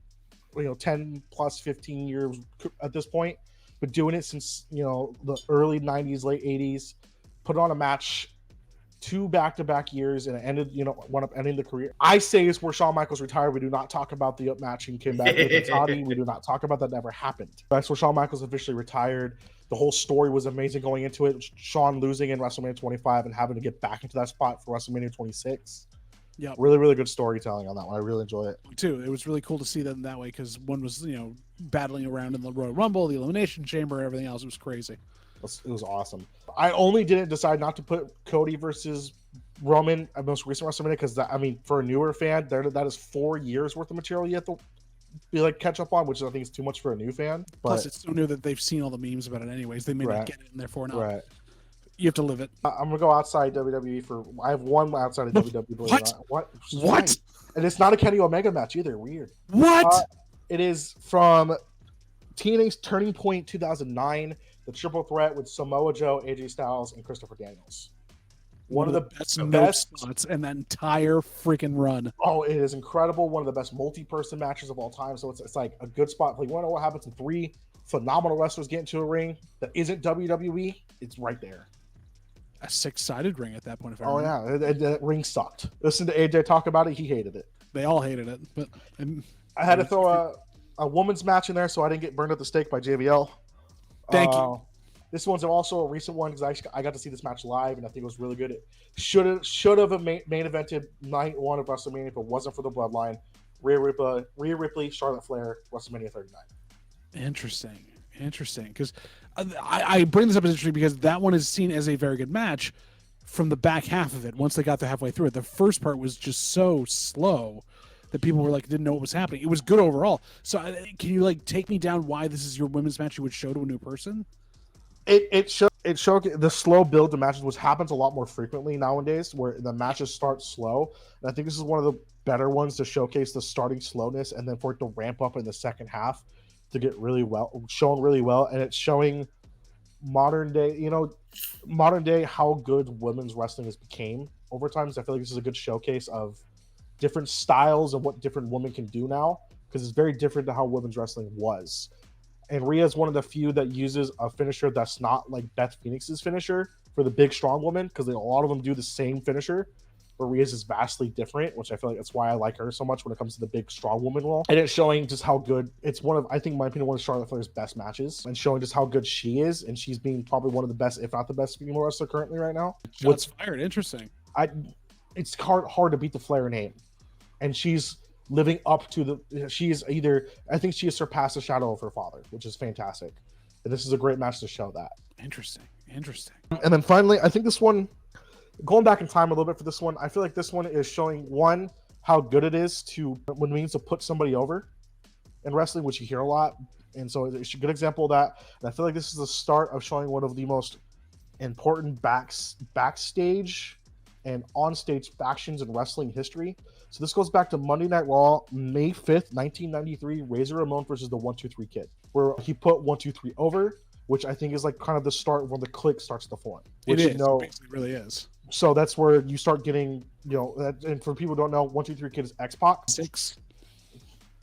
plus 15 years at this point, but doing it since the early 90s, late 80s. Put on a match 2 back-to-back years, and it ended, wound up ending the career. I say it's where Shawn Michaels retired. We do not talk about the match and came back with Toddy. We do not talk about that. Never happened. That's where Shawn Michaels officially retired. The whole story was amazing going into it. Shawn losing in WrestleMania 25 and having to get back into that spot for WrestleMania 26. Yeah, really, really good storytelling on that one. I really enjoy it too. It was really cool to see them that way because one was, battling around in the Royal Rumble, the Elimination Chamber, everything else. It was crazy. It was awesome. I only didn't decide not to put Cody versus Roman at most recent WrestleMania because for a newer fan, that is 4 years worth of material you have to be catch up on, which I think is too much for a new fan. But, plus, it's so new that they've seen all the memes about it anyways. They may not get it, and therefore not. Right. You have to live it. I'm gonna go outside WWE I have one outside of WWE. What? And it's not a Kenny Omega match either. Weird. What? It is from TNA's Turning Point 2009. The triple threat with Samoa Joe, AJ Styles, and Christopher Daniels. One of the best spots in that entire freaking run. Oh, it is incredible. One of the best multi-person matches of all time. So it's like a good spot. Like, you want to know what happens when 3 phenomenal wrestlers get into a ring that isn't WWE? It's right there. A 6-sided ring at that point. Oh, yeah. That ring sucked. Listen to AJ talk about it. He hated it. They all hated it. But I had to throw a woman's match in there so I didn't get burned at the stake by JBL. Thank you. This one's also a recent one because I got to see this match live and I think it was really good. It should have main evented night 1 of WrestleMania if it wasn't for the Bloodline. Rhea Ripley, Charlotte Flair, WrestleMania 39. Interesting. Because I bring this up as interesting because that one is seen as a very good match from the back half of it. Once they got to halfway through it, the first part was just so slow that people were didn't know what was happening. It was good overall. So can you take me down why this is your women's match you would show to a new person? It showed the slow build to matches, which happens a lot more frequently nowadays, where the matches start slow. And I think this is one of the better ones to showcase the starting slowness and then for it to ramp up in the second half to get shown really well. And it's showing modern day how good women's wrestling has became over time. So I feel like this is a good showcase of different styles of what different women can do now, because it's very different to how women's wrestling was. And Rhea is one of the few that uses a finisher that's not like Beth Phoenix's finisher for the big strong woman, because a lot of them do the same finisher, but Rhea's is vastly different, which I feel like that's why I like her so much when it comes to the big strong woman role. And it's showing just how good it's I think in my opinion, one of Charlotte Flair's best matches, and showing just how good she is, and she's being probably one of the best, if not the best female wrestler currently right now. Shots fired. Interesting. It's hard to beat the Flair name, and she's living up to I think she has surpassed the shadow of her father, which is fantastic. And this is a great match to show that. Interesting. And then finally, I think this one, going back in time a little bit for this one, I feel like this one is showing how good it is when it means to put somebody over in wrestling, which you hear a lot. And so it's a good example of that. And I feel like this is the start of showing one of the most important backstage and onstage factions in wrestling history. So this goes back to Monday Night Raw, May 5th, 1993, Razor Ramon versus the 1-2-3 Kid, where he put 1-2-3 over, which I think is kind of the start where the clique starts to form. Which, it is. It basically really is. So that's where you start getting, and for people who don't know, 1-2-3 Kid is X-Pac. 6.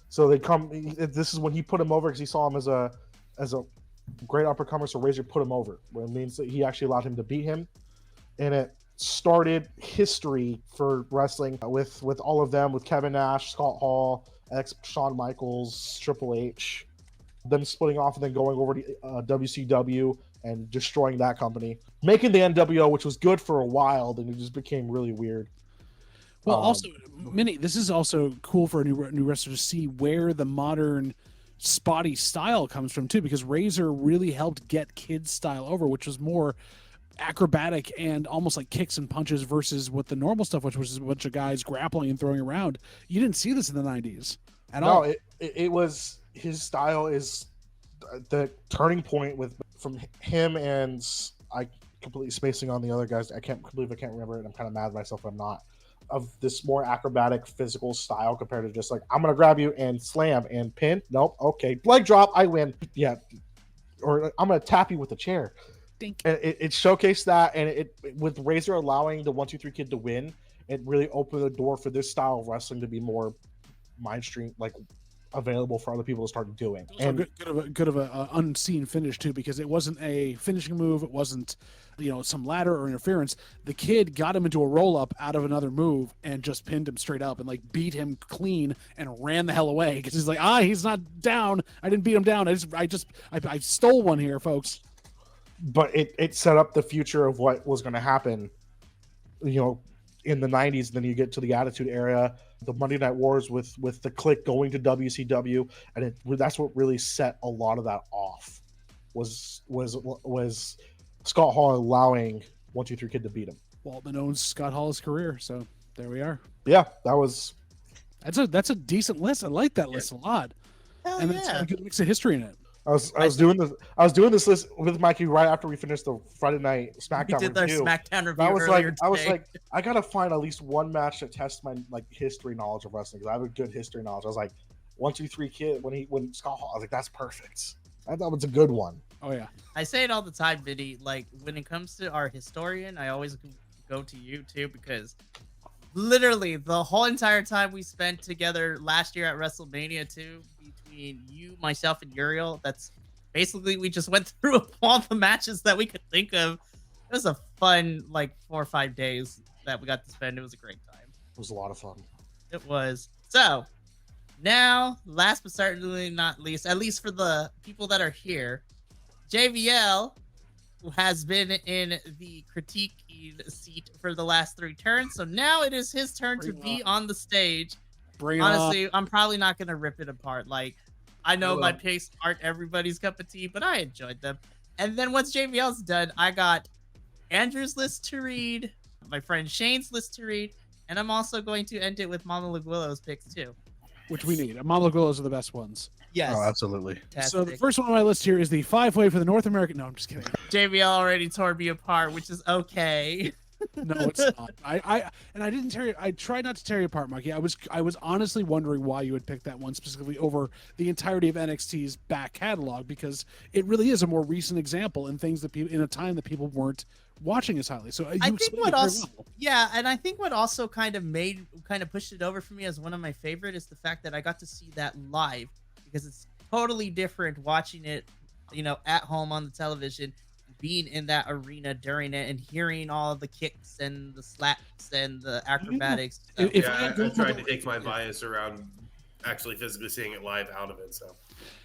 So they come. This is when he put him over because he saw him as a great uppercomer. So Razor put him over, where it means that he actually allowed him to beat him, and it started history for wrestling with all of them, with Kevin Nash, Scott Hall, Shawn Michaels, Triple H, them splitting off and then going over to WCW and destroying that company, making the NWO, which was good for a while, then it just became really weird. Well, also, Minnie, this is also cool for a new wrestler to see where the modern spotty style comes from too, because Razor really helped get kids style over, which was more acrobatic and almost like kicks and punches versus what the normal stuff, which was a bunch of guys grappling and throwing around. You didn't see this in the 90s at all. No, it was, his style is the turning point from him, and I completely spacing on the other guys. I can't remember it. I'm kind of mad at myself if I'm not, of this more acrobatic physical style compared to just like, I'm gonna grab you and slam and pin. Nope. Okay, leg drop, I win. Yeah, or I'm gonna tap you with a chair. And it showcased that, and it with Razor allowing the 1-2-3 Kid to win, it really opened the door for this style of wrestling to be more mainstream, like available for other people to start doing. And good of a unseen finish too, because it wasn't a finishing move. It wasn't, some ladder or interference. The Kid got him into a roll up out of another move and just pinned him straight up and like beat him clean and ran the hell away, because he's like, he's not down. I didn't beat him down. I stole one here, folks. But it set up the future of what was going to happen, in the 90s. Then you get to the Attitude Era, the Monday Night Wars with the Clique going to WCW, and that's what really set a lot of that off. Was Scott Hall allowing 1-2-3 Kid to beat him? Waltman owns Scott Hall's career, so there we are. Yeah, that's a decent list. I like that list a lot. Hell and yeah. it's got a good mix of history in it. I was doing this list with Mikey right after we finished the Friday night SmackDown We did our review. SmackDown review I was today. like, I gotta find at least one match that tests my history knowledge of wrestling, because I have a good history knowledge. I was like, 1-2-3 Kid when Scott Hall. I was like, that's perfect. I thought it was a good one. Oh yeah. I say it all the time, Vinny. Like, when it comes to our historian, I always go to you too, because literally the whole entire time we spent together last year at WrestleMania 2, between you, myself, and Uriel, that's basically, we just went through all the matches that we could think of. It was a fun 4 or 5 days that we got to spend. It was a great time. It was a lot of fun. It was. So now, last but certainly not least, at least for the people that are here, JVL, who has been in the critiquing seat for the last 3 turns. So now it is his turn to be on the stage. Honestly, I'm probably not going to rip it apart. I know my picks aren't everybody's cup of tea, but I enjoyed them. And then once JVL's done, I got Andrew's list to read, my friend Shane's list to read, and I'm also going to end it with Mama Willow's picks too. Which we need. Mama Willows are the best ones. Yes. Oh, absolutely. Fantastic. So the first one on my list here is the 5-way for the North American. No, I'm just kidding. JVL already tore me apart, which is okay. No, it's not. I didn't tear you. I tried not to tear you apart, Mikey. I was honestly wondering why you would pick that one specifically over the entirety of NXT's back catalog, because it really is a more recent example in things that people in a time that people weren't watching as highly. So I think what also, and I think what also kind of pushed it over for me as one of my favorite is the fact that I got to see that live, because it's totally different watching it, at home on the television, being in that arena during it and hearing all the kicks and the slaps and the acrobatics. I tried to take my bias around actually physically seeing it live out of it. So,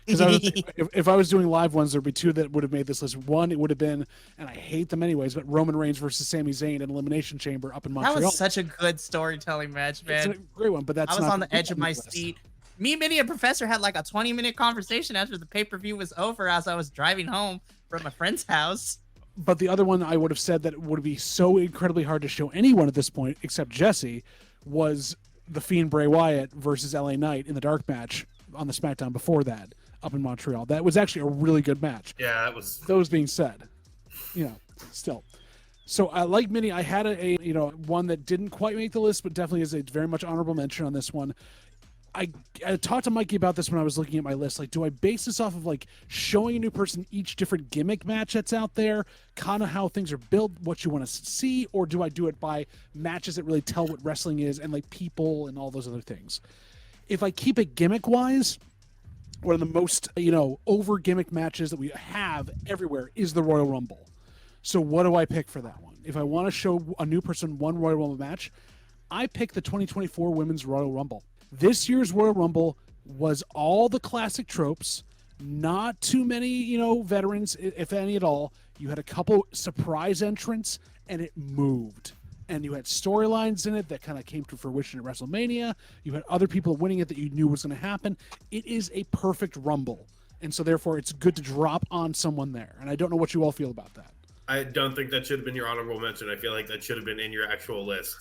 if I was doing live ones, there'd be 2 that would have made this list. One, it would have been, and I hate them anyways, but Roman Reigns versus Sami Zayn in Elimination Chamber up in Montreal. That was such a good storytelling match, man. It's a great one, but I was on the edge of my seat. Me, Minnie, and Professor had a 20-minute conversation after the pay-per-view was over as I was driving home from a friend's house. But the other one I would have said that would be so incredibly hard to show anyone at this point, except Jesse, was The Fiend Bray Wyatt versus LA Knight in the dark match on the SmackDown before that up in Montreal. That was actually a really good match. Yeah, that was. Those being said, still. So like Minnie, I had a one that didn't quite make the list, but definitely is a very much honorable mention on this one. I talked to Mikey about this when I was looking at my list. Do I base this off of showing a new person each different gimmick match that's out there, kind of how things are built, what you want to see, or do I do it by matches that really tell what wrestling is and people and all those other things? If I keep it gimmick wise, one of the most over gimmick matches that we have everywhere is the Royal Rumble. So what do I pick for that one? If I want to show a new person one Royal Rumble match, I pick the 2024 Women's Royal Rumble. This year's Royal Rumble was all the classic tropes, Not too many, veterans, if any at all. You had a couple surprise entrants, and it moved. And you had storylines in it that kind of came to fruition at WrestleMania. You had other people winning it that you knew was going to happen. It is a perfect Rumble. And so, therefore, it's good to drop on someone there. And I don't know what you all feel about that. I don't think that should have been your honorable mention. I feel like that should have been in your actual list.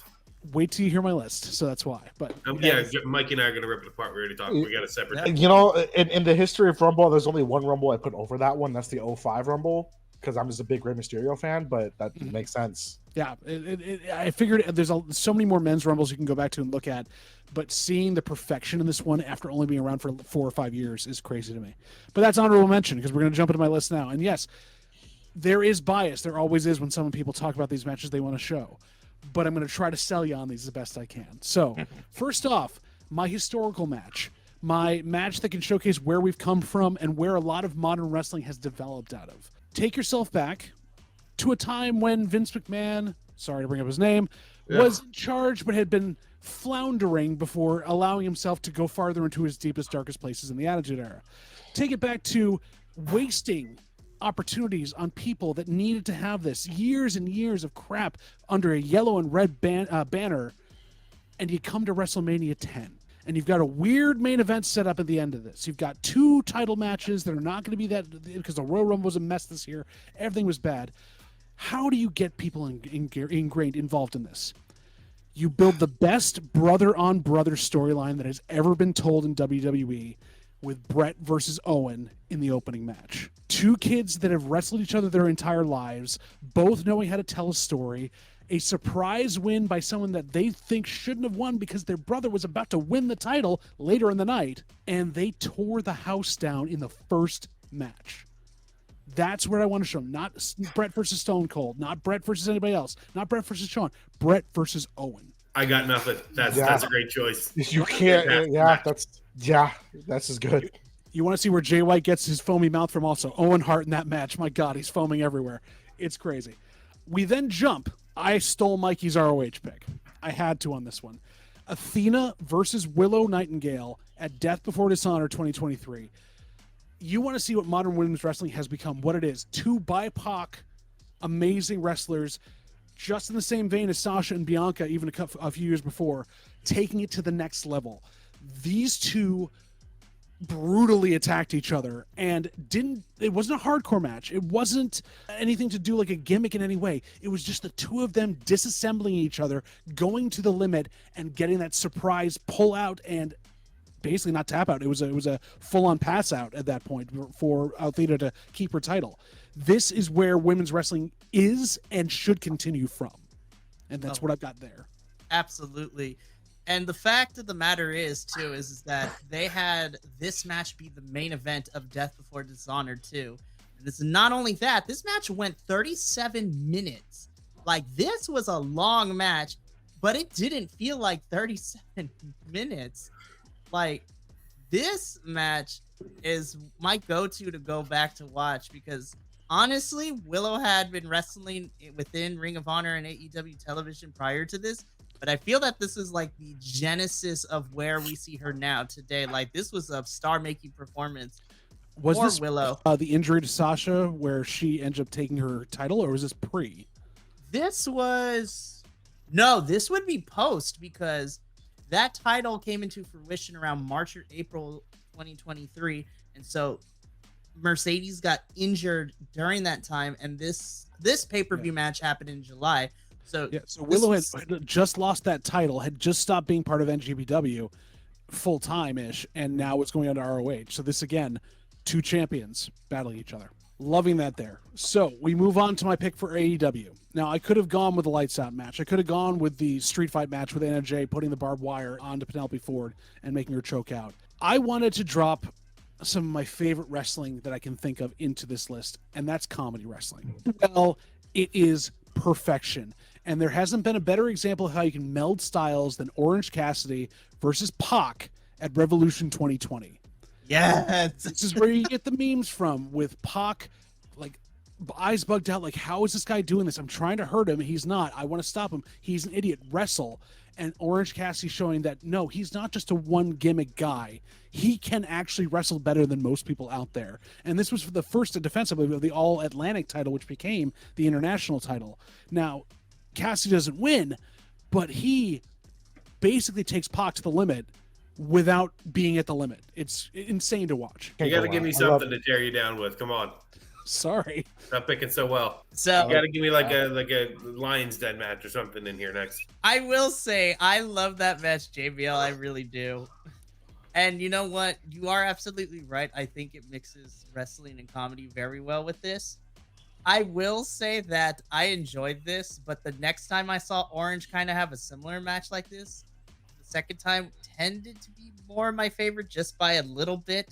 Wait till you hear my list. So that's why. But yeah, Mikey and I are going to rip it apart. We already talked. We got a separate. In the history of Rumble, there's only one Rumble I put over that one. That's the 05 Rumble, because I'm just a big Rey Mysterio fan, but that makes sense. Yeah, I figured there's so many more men's Rumbles you can go back to and look at, but seeing the perfection in this one after only being around for 4 or 5 years is crazy to me. But that's honorable mention, because we're going to jump into my list now. And yes, there is bias. There always is when some people talk about these matches they want to show. But I'm going to try to sell you on these the best I can. So, first off, my historical match. My match that can showcase where we've come from and where a lot of modern wrestling has developed out of. Take yourself back to a time when Vince McMahon, sorry to bring up his name, was in charge but had been floundering before allowing himself to go farther into his deepest, darkest places in the Attitude Era. Take it back to wasting opportunities on people that needed to have this. Years and years of crap under a yellow and red banner, and you come to WrestleMania 10. And you've got a weird main event set up at the end of this. You've got 2 title matches that are not going to be that, because the Royal Rumble was a mess this year. Everything was bad. How do you get people ingrained, involved in this? You build the best brother-on-brother storyline that has ever been told in WWE with Brett versus Owen in the opening match. 2 kids that have wrestled each other their entire lives, both knowing how to tell a story. A surprise win by someone that they think shouldn't have won because their brother was about to win the title later in the night, and they tore the house down in the first match. That's where I want to show them. Not Brett versus Stone Cold, not Brett versus anybody else, not Brett versus Shawn, Brett versus Owen. I got nothing. That's a great choice. You can't. That's as good. You want to see where Jay White gets his foamy mouth from? Also, Owen Hart in that match. My God, he's foaming everywhere. It's crazy. We then jump. I stole Mikey's ROH pick. I had to on this one. Athena versus Willow Nightingale at Death Before Dishonor 2023. You want to see what modern women's wrestling has become, what it is. 2 BIPOC amazing wrestlers, just in the same vein as Sasha and Bianca, even a few years before, taking it to the next level. These 2 brutally attacked each other, and it wasn't a hardcore match. It wasn't anything to do like a gimmick in any way. It was just the 2 of them disassembling each other, going to the limit, and getting that surprise pull out and basically not tap out. It was a full-on pass out at that point for Athena to keep her title. This is where women's wrestling is and should continue from, and that's what I've got there. Absolutely. And the fact of the matter is that they had this match be the main event of Death Before Dishonor 2. And it's not only that, this match went 37 minutes. Like, this was a long match, but it didn't feel like 37 minutes. Like, this match is my go-to to go back to watch, because honestly, Willow had been wrestling within Ring of Honor and AEW television prior to this. But I feel that this is like the genesis of where we see her now today. Like, this was a star-making performance. Was this Willow? The injury to Sasha where she ended up taking her title, or was this pre? This would be post, because that title came into fruition around March or April 2023. And so Mercedes got injured during that time. And this pay-per-view match happened in July. So Willow had just lost that title, had just stopped being part of NGPW full-time-ish, and now it's going on to ROH. So this, again, 2 champions battling each other. Loving that there. So we move on to my pick for AEW. Now, I could have gone with the lights out match. I could have gone with the street fight match with Anna Jay putting the barbed wire onto Penelope Ford and making her choke out. I wanted to drop some of my favorite wrestling that I can think of into this list, and that's comedy wrestling. Well, it is perfection. And there hasn't been a better example of how you can meld styles than Orange Cassidy versus Pac at Revolution 2020. Yes. This is where you get the memes from, with Pac like eyes bugged out, like, how is this guy doing this? I'm trying to hurt him. He's not. I want to stop him. He's an idiot. Wrestle. And Orange Cassidy showing that, no, he's not just a one gimmick guy. He can actually wrestle better than most people out there. And this was for the first defense, I believe, of the All-Atlantic title, which became the international title. Now, Cassidy doesn't win, but he basically takes Pac to the limit without being at the limit. It's insane to watch. You got to give me something to tear you down with. Come on. Sorry. Stop picking so well. So You got to give me like a Lions Den match or something in here next. I will say I love that match, JBL. I really do. And you know what? You are absolutely right. I think it mixes wrestling and comedy very well with this. I will say that I enjoyed this, but the next time I saw Orange kind of have a similar match like this, the second time tended to be more my favorite just by a little bit.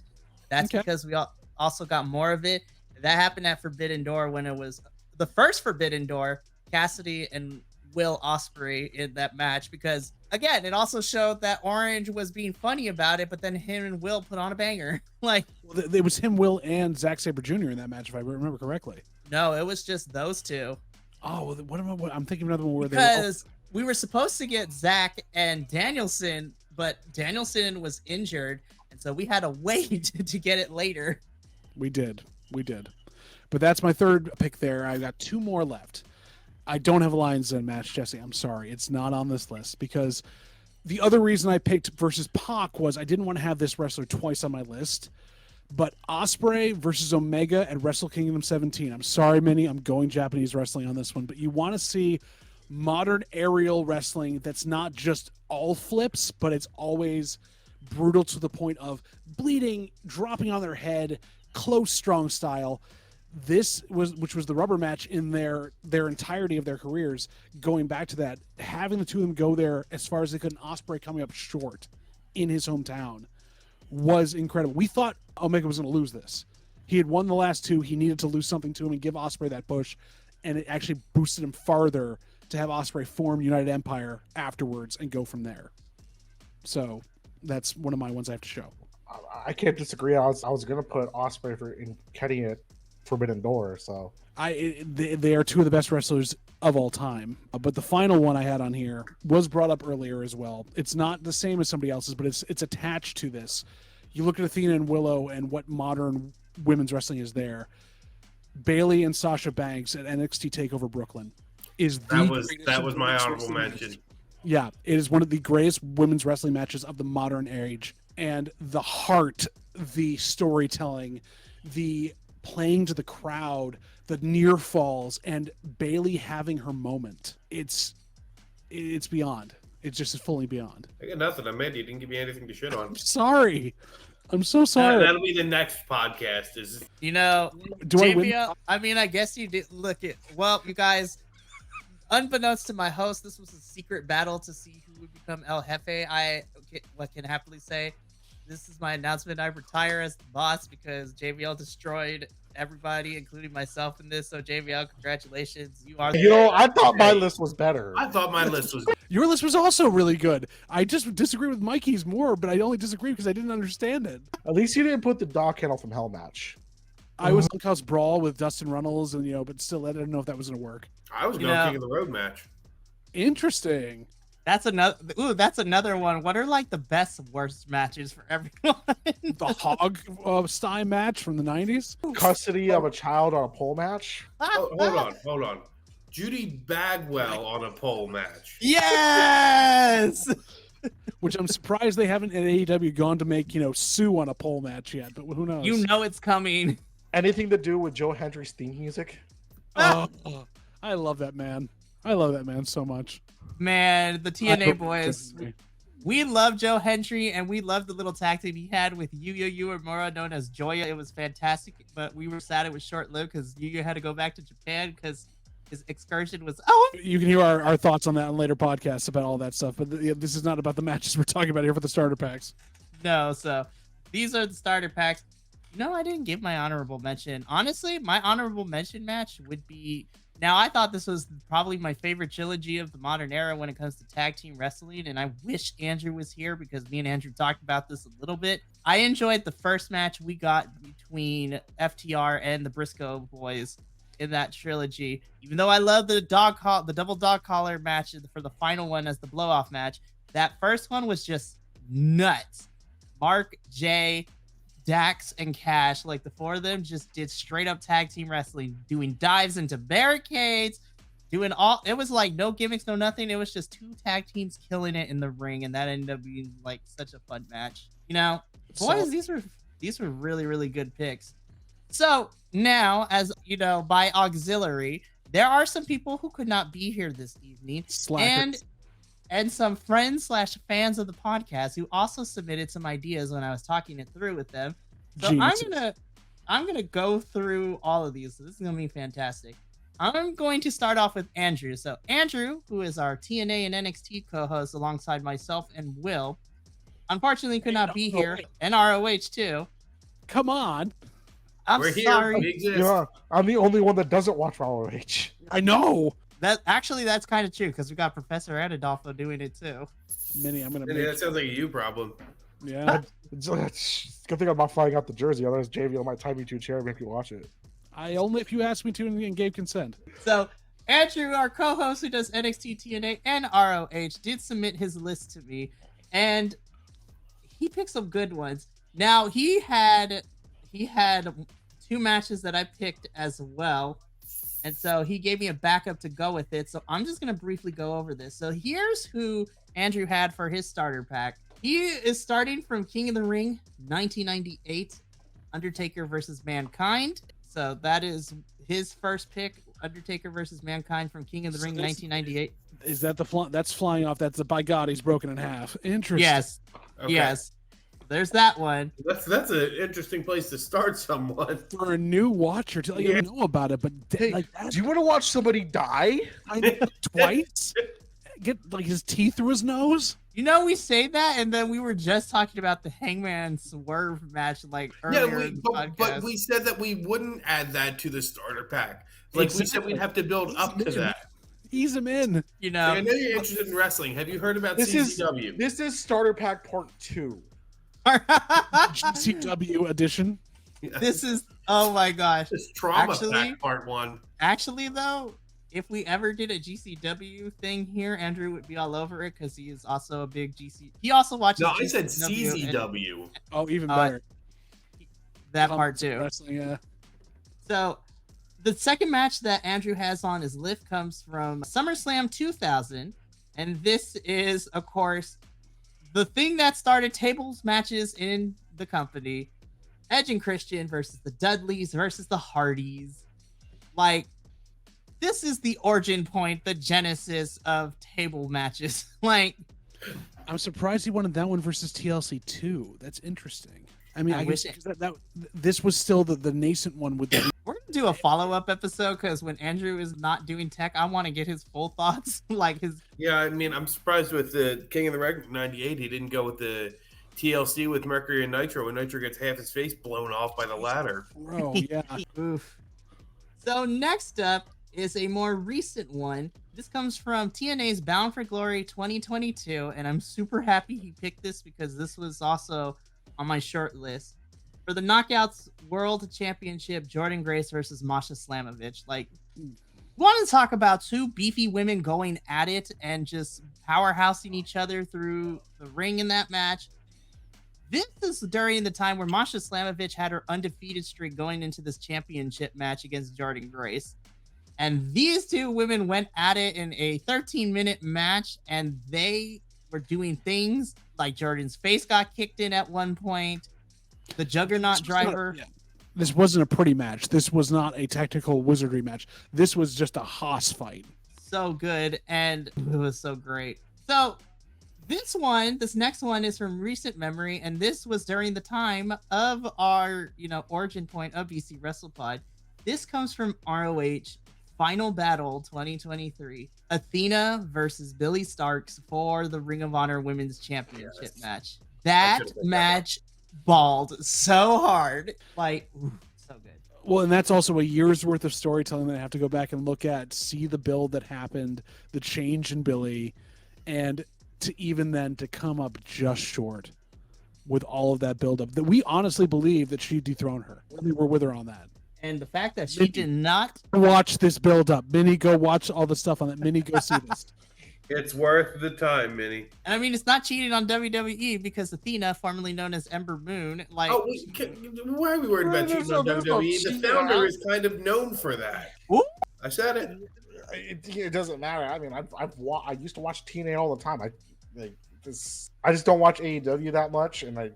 That's because we also got more of it. That happened at Forbidden Door when it was the first Forbidden Door, Cassidy and Will Osprey in that match, because again, it also showed that Orange was being funny about it, but then him and Will put on a banger. Like, well, it was him, Will, and Zack Sabre Jr. in that match, if I remember correctly. No, it was just those two. Oh, well, I'm thinking of another one where because we were supposed to get Zack and Danielson, but Danielson was injured, and so we had to wait to get it later. We did. But that's my third pick there. I got two more left. I don't have a Lions Den match, Jesse. I'm sorry. It's not on this list because the other reason I picked versus Pac was I didn't want to have this wrestler twice on my list. But Osprey versus Omega at Wrestle Kingdom 17. I'm sorry, Minnie. I'm going Japanese wrestling on this one. But you want to see modern aerial wrestling that's not just all flips, but it's always brutal to the point of bleeding, dropping on their head, close, strong style. Which was the rubber match in their entirety of their careers, going back to that, having the two of them go there as far as they could, and Osprey coming up short in his hometown was incredible. We thought Omega was going to lose this. He had won the last two. He needed to lose something to him and give Osprey that push, and it actually boosted him farther to have Osprey form United Empire afterwards and go from there. So that's one of my ones I have to show. I can't disagree. I was going to put Osprey in cutting it Forbidden Door. So they are two of the best wrestlers of all time. But the final one I had on here was brought up earlier as well. It's not the same as somebody else's, but it's attached to this. You look at Athena and Willow and what modern women's wrestling is there. Bayley and Sasha Banks at NXT TakeOver Brooklyn is that was my honorable mention. Yeah, it is one of the greatest women's wrestling matches of the modern age, and the heart, the storytelling, the playing to the crowd, the near falls, and Bayley having her moment. It's beyond. It's just fully beyond. I got nothing. I'm mad you didn't give me anything to shit on. I'm sorry. I'm so sorry. That'll be the next podcast. JBL, I mean, I guess you did look at. Well, you guys, unbeknownst to my host, this was a secret battle to see who would become El Jefe. I can happily say, this is my announcement. I retire as the boss because JBL destroyed everybody, including myself, in this. So JBL, congratulations. You are. I thought my list was better. I thought my list was. Your list was also really good. I just disagree with Mikey's more, but I only disagree because I didn't understand it. At least you didn't put the Dog Kennel from Hell match. I was on House Brawl with Dustin Runnels, and but still, I didn't know if that was going to work. I was going King of the Road match. Interesting. That's another one. What are like the best worst matches for everyone? The Hog Stein match from the 90s. Custody of a child on a pole match. Hold on. Judy Bagwell on a pole match. Yes. Which I'm surprised they haven't at AEW gone to make Sue on a pole match yet, but who knows? It's coming. Anything to do with Joe Hendry's theme music? Oh, I love that man. I love that man so much. Man, the TNA boys, we love Joe Hendry, and we love the little tag team he had with Yuya Uemura, known as Joya. It was fantastic, but we were sad it was short-lived because Yuya had to go back to Japan because his excursion was. Oh, you can hear our thoughts on that on later podcasts about all that stuff, but this is not about the matches we're talking about here for the starter packs. No, so these are the starter packs. I didn't give my honorable mention. Honestly, my honorable mention match would be. Now, I thought this was probably my favorite trilogy of the modern era when it comes to tag team wrestling, and I wish Andrew was here because me and Andrew talked about this a little bit. I enjoyed the first match we got between FTR and the Briscoe boys in that trilogy. Even though I love the double dog collar match for the final one as the blow off match, that first one was just nuts. Mark, Jay, Dax, and Cash, like the four of them just did straight up tag team wrestling, doing dives into barricades, it was like no gimmicks, no nothing. It was just two tag teams killing it in the ring, and that ended up being like such a fun match. You know, boys, these were really, really good picks. So now, as you know, by auxiliary, there are some people who could not be here this evening, and some friends / fans of the podcast who also submitted some ideas when I was talking it through with them. So I'm gonna go through all of these. So this is gonna be fantastic. I'm going to start off with Andrew. So Andrew, who is our TNA and NXT co-host alongside myself and Will, unfortunately could not be here, and ROH too. Come on. We're sorry. Here. Yeah, I'm the only one that doesn't watch ROH. I know. That's kind of true because we got Professor Adolfo doing it too. That sounds like a you problem. Yeah. It's good thing I'm not flying out the jersey. Otherwise, JV might tie me to a chair and make me watch it. I only if you asked me to and gave consent. So Andrew, our co-host who does NXT, TNA, and ROH, did submit his list to me, and he picked some good ones. Now he had 2 matches that I picked as well, and so he gave me a backup to go with it. So I'm just gonna briefly go over this. So here's who Andrew had for his starter pack. He is starting from King of the Ring 1998, Undertaker versus Mankind. So that is his first pick, Undertaker versus Mankind from King of the Ring 1998. Is that that's flying off? That's the by God, he's broken in half. Interesting. Yes. Okay. Yes. There's that one. That's an interesting place to start someone. For a new watcher to let you know about it, but hey, like that, do you want to watch somebody die? Twice? Get like his teeth through his nose? You know, we say that, and then we were just talking about the Hangman Swerve match like earlier in the podcast. But we said that we wouldn't add that to the starter pack. Like we said, we'd have to build up to that. Ease him in. You know, I know you're interested in wrestling. Have you heard about CZW? This is starter pack part 2. GCW edition. This is, oh my gosh. This is trauma pack part 1. Actually, though, if we ever did a GCW thing here, Andrew would be all over it because he is also a big GC. He also watches. No, GCW I said CZW. Oh, even better. That part too. Wrestling, yeah. So, the second match that Andrew has on his list comes from SummerSlam 2000, and this is, of course, the thing that started tables matches in the company: Edge and Christian versus the Dudleys versus the Hardys. Like, this is the origin point, the genesis of table matches. Like, I'm surprised he wanted that one versus TLC 2. That's interesting. I mean, I wish this was still the nascent one with the. We're gonna do a follow-up episode because when Andrew is not doing tech, I want to get his full thoughts. Like his. Yeah, I mean, I'm surprised with the King of the Ring '98. He didn't go with the TLC with Mercury and Nitro, when Nitro gets half his face blown off by the ladder. Bro, yeah. Oof. So next up is a more recent one. This comes from TNA's Bound for Glory 2022, and I'm super happy he picked this because this was also on my short list. For the Knockouts World Championship, Jordan Grace versus Masha Slamovich. Like, want to talk about 2 beefy women going at it and just powerhousing each other through the ring in that match. This is during the time where Masha Slamovich had her undefeated streak going into this championship match against Jordan Grace. And these 2 women went at it in a 13-minute match, and they were doing things like Jordan's face got kicked in at one point. The Juggernaut driver. This wasn't a pretty match. This was not a technical wizardry match. This was just a Haas fight. So good, and it was so great. So this next one is from recent memory, and this was during the time of our, origin point of BC Wrestle Pod. This comes from ROH Final Battle 2023. Athena versus Billy Starks for the Ring of Honor Women's Championship match. That match balled so hard. Like, so good. Well, and that's also a year's worth of storytelling that I have to go back and look at, see the build that happened, the change in Billy, and to even then to come up just short with all of that buildup. That we honestly believe that she'd dethrone her. We were with her on that. And the fact that she did not watch this build up. Minnie, go watch all the stuff on it. Minnie, go see this. It's worth the time, Minnie. And I mean, it's not cheating on WWE because Athena, formerly known as Ember Moon, like. Oh, why are we worried about cheating on WWE? The founder is kind of known for that. Ooh. I said it. It doesn't matter. I mean, I used to watch TNA all the time. I just don't watch AEW that much, and I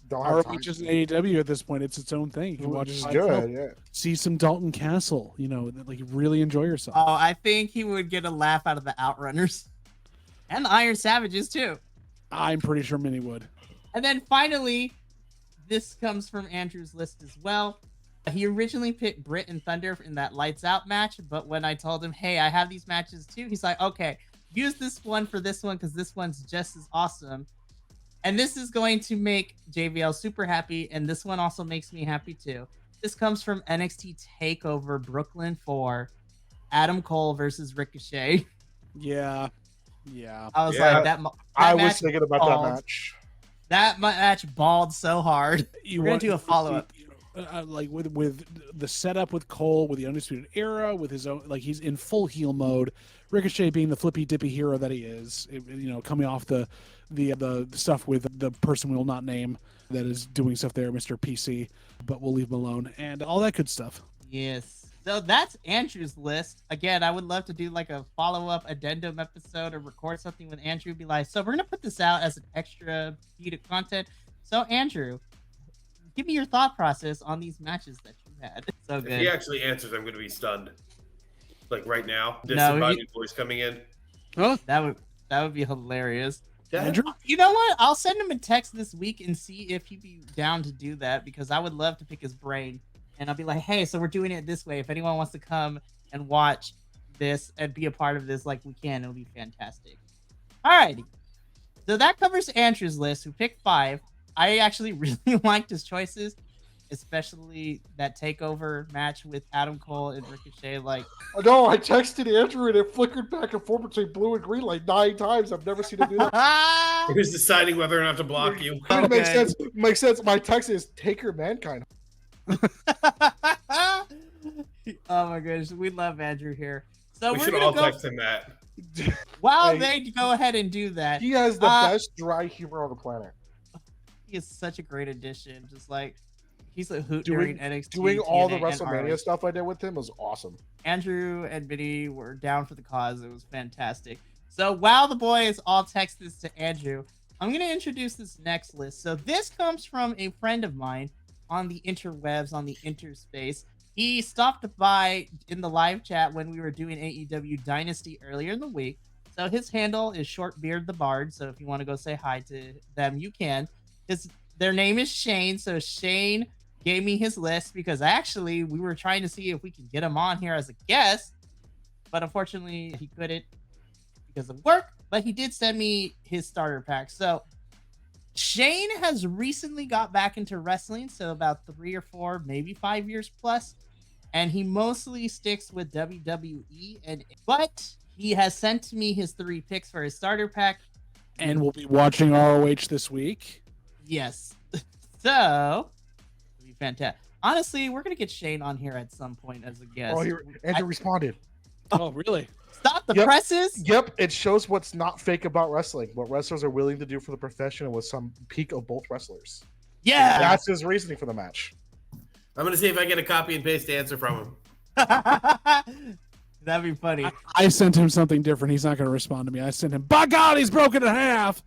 don't have time. ROH is an AEW at this point. It's its own thing. You can watch Which is it. good. Yeah. See some Dalton Castle. You know, like really enjoy yourself. Oh, I think he would get a laugh out of the Outrunners and the Iron Savages too. I'm pretty sure Minnie would. And then finally, this comes from Andrew's list as well. He originally picked Britt and Thunder in that Lights Out match, but when I told him, hey, I have these matches too, he's like, okay, use this one for this one because this one's just as awesome. And this is going to make JVL super happy, and this one also makes me happy too. This comes from NXT TakeOver Brooklyn 4, Adam Cole versus Ricochet. Yeah. I was like, that I was match thinking about balled. that match. That match balled so hard. We're going to do a follow-up. Like with the setup with Cole, with the Undisputed Era, with his own, like he's in full heel mode. Ricochet being the flippy dippy hero that he is, coming off the stuff with the person we will not name that is doing stuff there, Mr. PC, but we'll leave him alone, and all that good stuff. Yes. So that's Andrew's list. Again, I would love to do like a follow-up addendum episode or record something with Andrew. Be like, so we're gonna put this out as an extra feed of content. So Andrew, give me your thought process on these matches that you had. So good. If he actually answers, I'm going to be stunned. Like right now, No, disembodied voice coming in. Huh? That would be hilarious. Andrew? You know what? I'll send him a text this week and see if he'd be down to do that because I would love to pick his brain. And I'll be like, hey, so we're doing it this way. If anyone wants to come and watch this and be a part of this, like we can, it'll be fantastic. Alrighty. So that covers Andrew's list, who picked 5. I actually really liked his choices, especially that takeover match with Adam Cole and Ricochet. Like, No, I texted Andrew and it flickered back and forth between blue and green like 9 times. I've never seen it do that. Who's deciding whether or not to block you? It makes sense. Makes sense. My text is Taker Mankind. oh my goodness, we love Andrew here. So We we're should gonna all go text him that. while Hey. they go ahead and do that. He has the best dry humor on the planet. He is such a great addition. Just like he's a hoot Doing- during NXT. Doing all the TNA, and WrestleMania ROH. stuff I did with him was awesome. Andrew and Biddy were down for the cause. It was fantastic. So while the boys all text this to Andrew, I'm going to introduce this next list. So this comes from a friend of mine on the interwebs, on the interspace. He stopped by in the live chat when we were doing AEW Dynasty earlier in the week. So his handle is Shortbeard the Bard. So if you want to go say hi to them, you can. Their name is Shane. So Shane gave me his list because actually we were trying to see if we could get him on here as a guest, but unfortunately he couldn't because of work. But he did send me his starter pack. So Shane has recently got back into wrestling, so about 3 or 4, maybe 5 years plus, and he mostly sticks with WWE. But he has sent me his 3 picks for his starter pack, And we'll be watching ROH this week. yes. So it'll be fantastic. Honestly, we're gonna get Shane on here at some point as a guest. Oh, Andrew responded. Oh, really? Stop the Yep. presses. Yep, it shows what's not fake about wrestling. What wrestlers are willing to do for the profession with some peak of both wrestlers. Yeah. That's his reasoning for the match. I'm gonna see if I get a copy and paste answer from him. That'd be funny. I sent him something different. He's not going to respond to me. I sent him, by God, he's broken in half.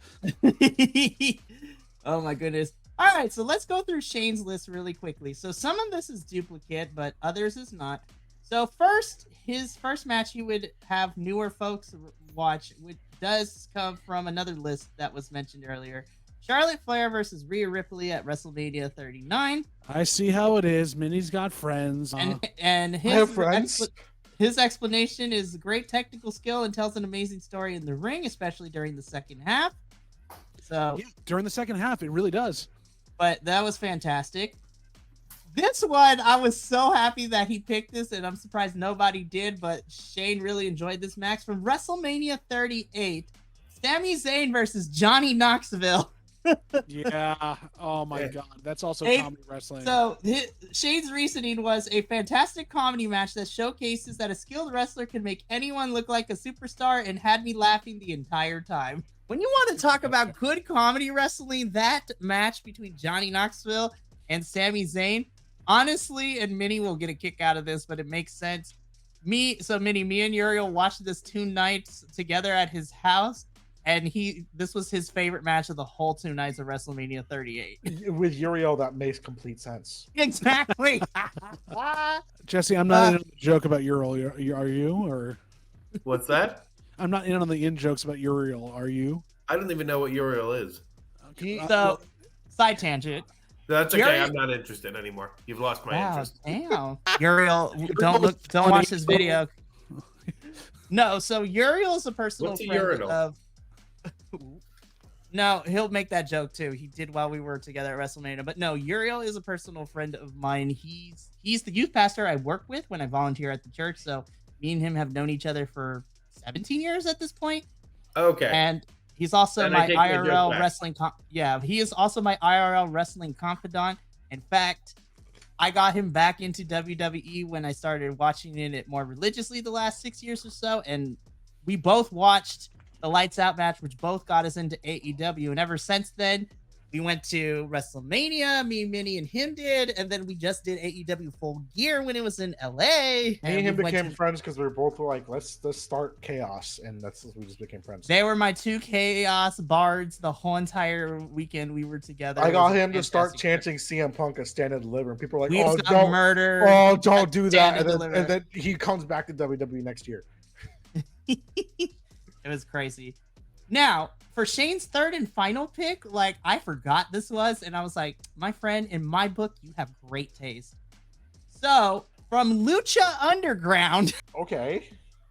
Oh my goodness. All right, so let's go through Shane's list really quickly. So some of this is duplicate, but others is not. So first, his first match he would have newer folks watch, which does come from another list that was mentioned earlier. Charlotte Flair versus Rhea Ripley at WrestleMania 39. I see how it is. Minnie's got friends. And I have friends. his explanation is great technical skill and tells an amazing story in the ring, especially during the second half. So Yeah, during the second half, it really does. but that was fantastic. This one, I was so happy that he picked this, and I'm surprised nobody did, but Shane really enjoyed this match from WrestleMania 38. Sami Zayn versus Johnny Knoxville. Yeah. Oh my Yeah. God. That's also Hey, comedy wrestling. So Shane's reasoning was a fantastic comedy match that showcases that a skilled wrestler can make anyone look like a superstar and had me laughing the entire time. When you want to talk about good comedy wrestling, that match between Johnny Knoxville and Sami Zayn, honestly, and Minnie will get a kick out of this, but it makes sense. Me and Uriel watched this 2 nights together at his house, and this was his favorite match of the whole 2 nights of WrestleMania 38. With Uriel, that makes complete sense. Exactly. Jesse, I'm not in on the joke about Uriel. Are you? Or What's that? I'm not in on the in jokes about Uriel. Are you? I don't even know what Uriel is. So, side tangent. That's okay. Uriel- I'm not interested anymore. You've lost my interest. Damn. Uriel, don't watch this video. No, so Uriel is a personal What's a friend urinal? of. No, he'll make that joke too. He did while we were together at WrestleMania. But no, Uriel is a personal friend of mine. He's the youth pastor I work with when I volunteer at the church. So me and him have known each other for 17 years at this point. Okay. And he's also Then I my take my joke IRL back. wrestling. He is also my IRL wrestling confidant. In fact, I got him back into WWE when I started watching it more religiously the last 6 years or so, and we both watched the Lights Out match, which both got us into AEW. And ever since then, we went to WrestleMania. Me, Minnie, and him did, and then we just did AEW Full Gear when it was in LA. Me and him we went became to- friends because we were both like, let's start chaos, and we just became friends. They were my 2 chaos bards the whole entire weekend we were together. I It got was a him to start fantastic trip. chanting CM Punk as Stand and Deliver, and people are like, We "Oh, got don't, murdered. oh, don't do Stand that!" and And Deliver. then he comes back to WWE next year. It was crazy. Now, for Shane's third and final pick, like, I forgot this was, and I was like, my friend, in my book, you have great taste. So, from Lucha Underground, Okay.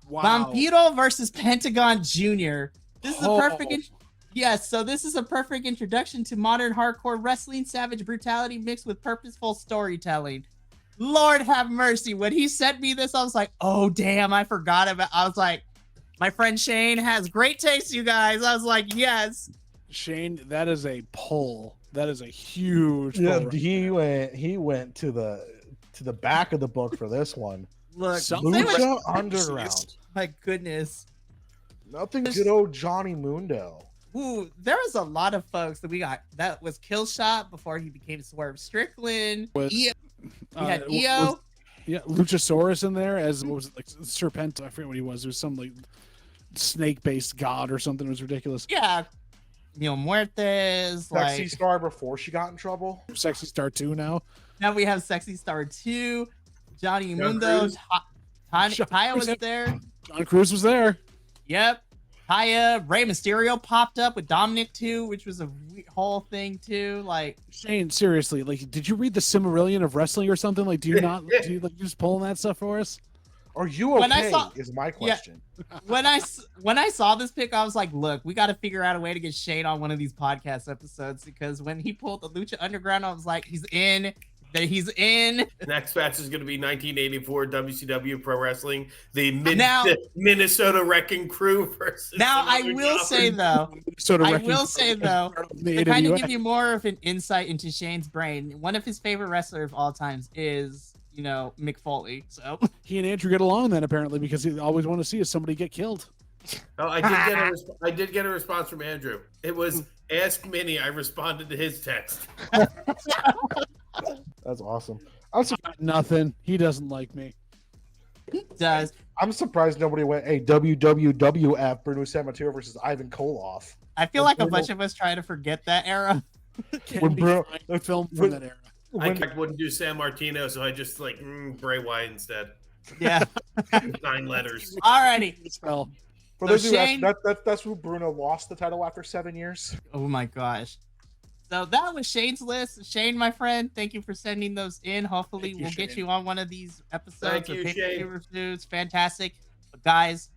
Wow. Vampiro versus Pentagon Jr. This is a perfect. Oh. Yes, so this is a perfect introduction to modern hardcore wrestling, savage brutality mixed with purposeful storytelling. Lord have mercy. When he sent me this, I was like, oh, damn, I forgot about. I was like, my friend Shane has great taste, you guys. I was like, yes. Shane, that is a pull. That is a huge Yeah, pull. he went to the back of the book for this one. Look, Something same with- Lucha Underground. my goodness. Nothing good old Johnny Mundo. Ooh, there was a lot of folks that we got. That was Killshot before he became Swerve Strickland. Was- We had Uh, EO. was- Yeah, Luchasaurus in there as what was it, like Serpent? I forget what he was. It was some like snake-based god or something. It was ridiculous. Yeah. Mil Muertes. Sexy Like, Star before she got in trouble. Sexy Star 2 now. now we have Sexy Star 2. Johnny John Mundo. Cruz. Taya was Cruz. there. John Cruz was there. Yep. Taya. Rey Mysterio popped up with Dominic too, which was a whole thing too. Like, Shane, seriously, like, did you read the Silmarillion of wrestling or something? Like, do you not? Do you like just pulling that stuff for us? Are you When I okay? saw- Is my question. when I saw this pick, I was like, look, we got to figure out a way to get Shane on one of these podcast episodes, because when he pulled the Lucha Underground, I was like, he's in. He's in. Next match is going to be 1984 WCW Pro Wrestling, the Now- Minnesota Wrecking Crew versus. Now, some I other will jobbers. say though, Sort of I wrecking- will say though, the to kind of AWA. give you more of an insight into Shane's brain, one of his favorite wrestlers of all times is, Mick Foley. So He and Andrew get along then apparently because he always want to see is somebody get killed. Oh, I did get a response from Andrew. It was Ask Minnie. I responded to his text. That's awesome. Got nothing. He doesn't like me. he does. I'm surprised nobody went, hey, WWWF Bruno Sammartino versus Ivan Koloff. I feel like a bunch of us try to forget that era. Can When be Bro- find a film from when- that era. I When, wouldn't do San Martino, so I just Bray Wyatt instead. Yeah. 9 letters. Alrighty. Spell. for So those who ask, Shane- that's who Bruno lost the title after 7 years. Oh my gosh. So that was Shane's list. Shane, my friend, thank you for sending those in. Hopefully, Thank you, we'll get Shane. you on one of these episodes Thank of you, pay-per-view Shane. reviews. Fantastic. But guys,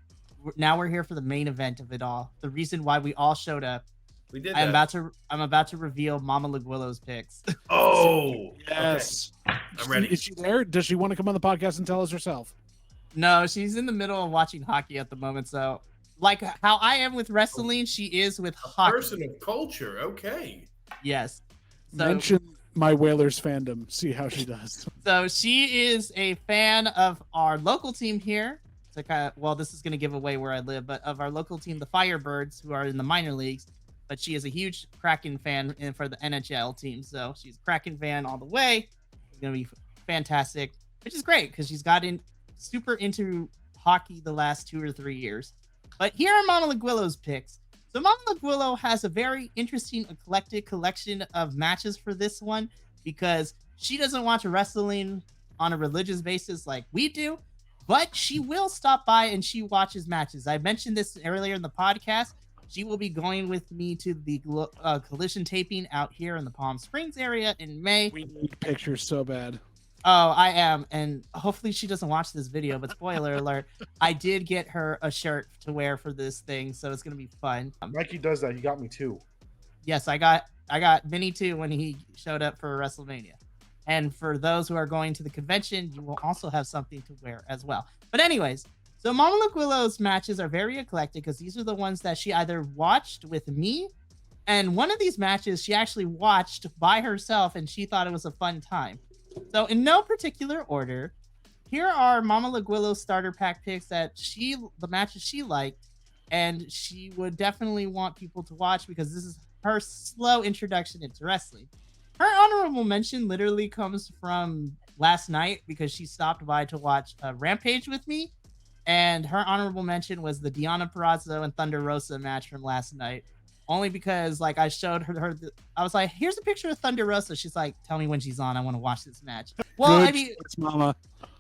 now we're here for the main event of it all. The reason why we all showed up. We did I'm that. about to reveal Mama Willow's picks. Oh, Yes. okay. I'm ready. Is she there? Does she want to come on the podcast and tell us herself? No, she's in the middle of watching hockey at the moment, so like how I am with wrestling, she is with hockey. Person of culture. Okay. Yes. So, Mention my Whalers fandom. See how she does. So she is a fan of our local team here. To kind of, well, this is going to give away where I live, but of our local team, the Firebirds, who are in the minor leagues. But she is a huge Kraken fan for the NHL team. So she's a Kraken fan all the way. It's going to be fantastic, which is great because she's gotten super into hockey the last 2 or 3 years. But here are Mama Laguillow's picks. So Mama Laguillow has a very interesting eclectic collection of matches for this one because she doesn't watch wrestling on a religious basis like we do, but she will stop by and she watches matches. I mentioned this earlier in the podcast. She will be going with me to the collision taping out here in the Palm Springs area in May. We need pictures so bad. Oh, I am. And hopefully she doesn't watch this video, but spoiler alert, I did get her a shirt to wear for this thing, so it's going to be fun. Mikey does that. He got me too. Yes, I got Vinny too when he showed up for WrestleMania. And for those who are going to the convention, you will also have something to wear as well. But anyways, so Mama Laguillow's matches are very eclectic because these are the ones that she either watched with me, and one of these matches she actually watched by herself and she thought it was a fun time. So in no particular order, here are Mama Laguillow's starter pack picks that the matches she liked, and she would definitely want people to watch because this is her slow introduction into wrestling. Her honorable mention literally comes from last night because she stopped by to watch Rampage with me, and her honorable mention was the Deonna Purrazzo and Thunder Rosa match from last night. Only because, like, I showed her I was like, here's a picture of Thunder Rosa. She's like, tell me when she's on. I want to watch this match. Well, Good I mean, choice, Mama.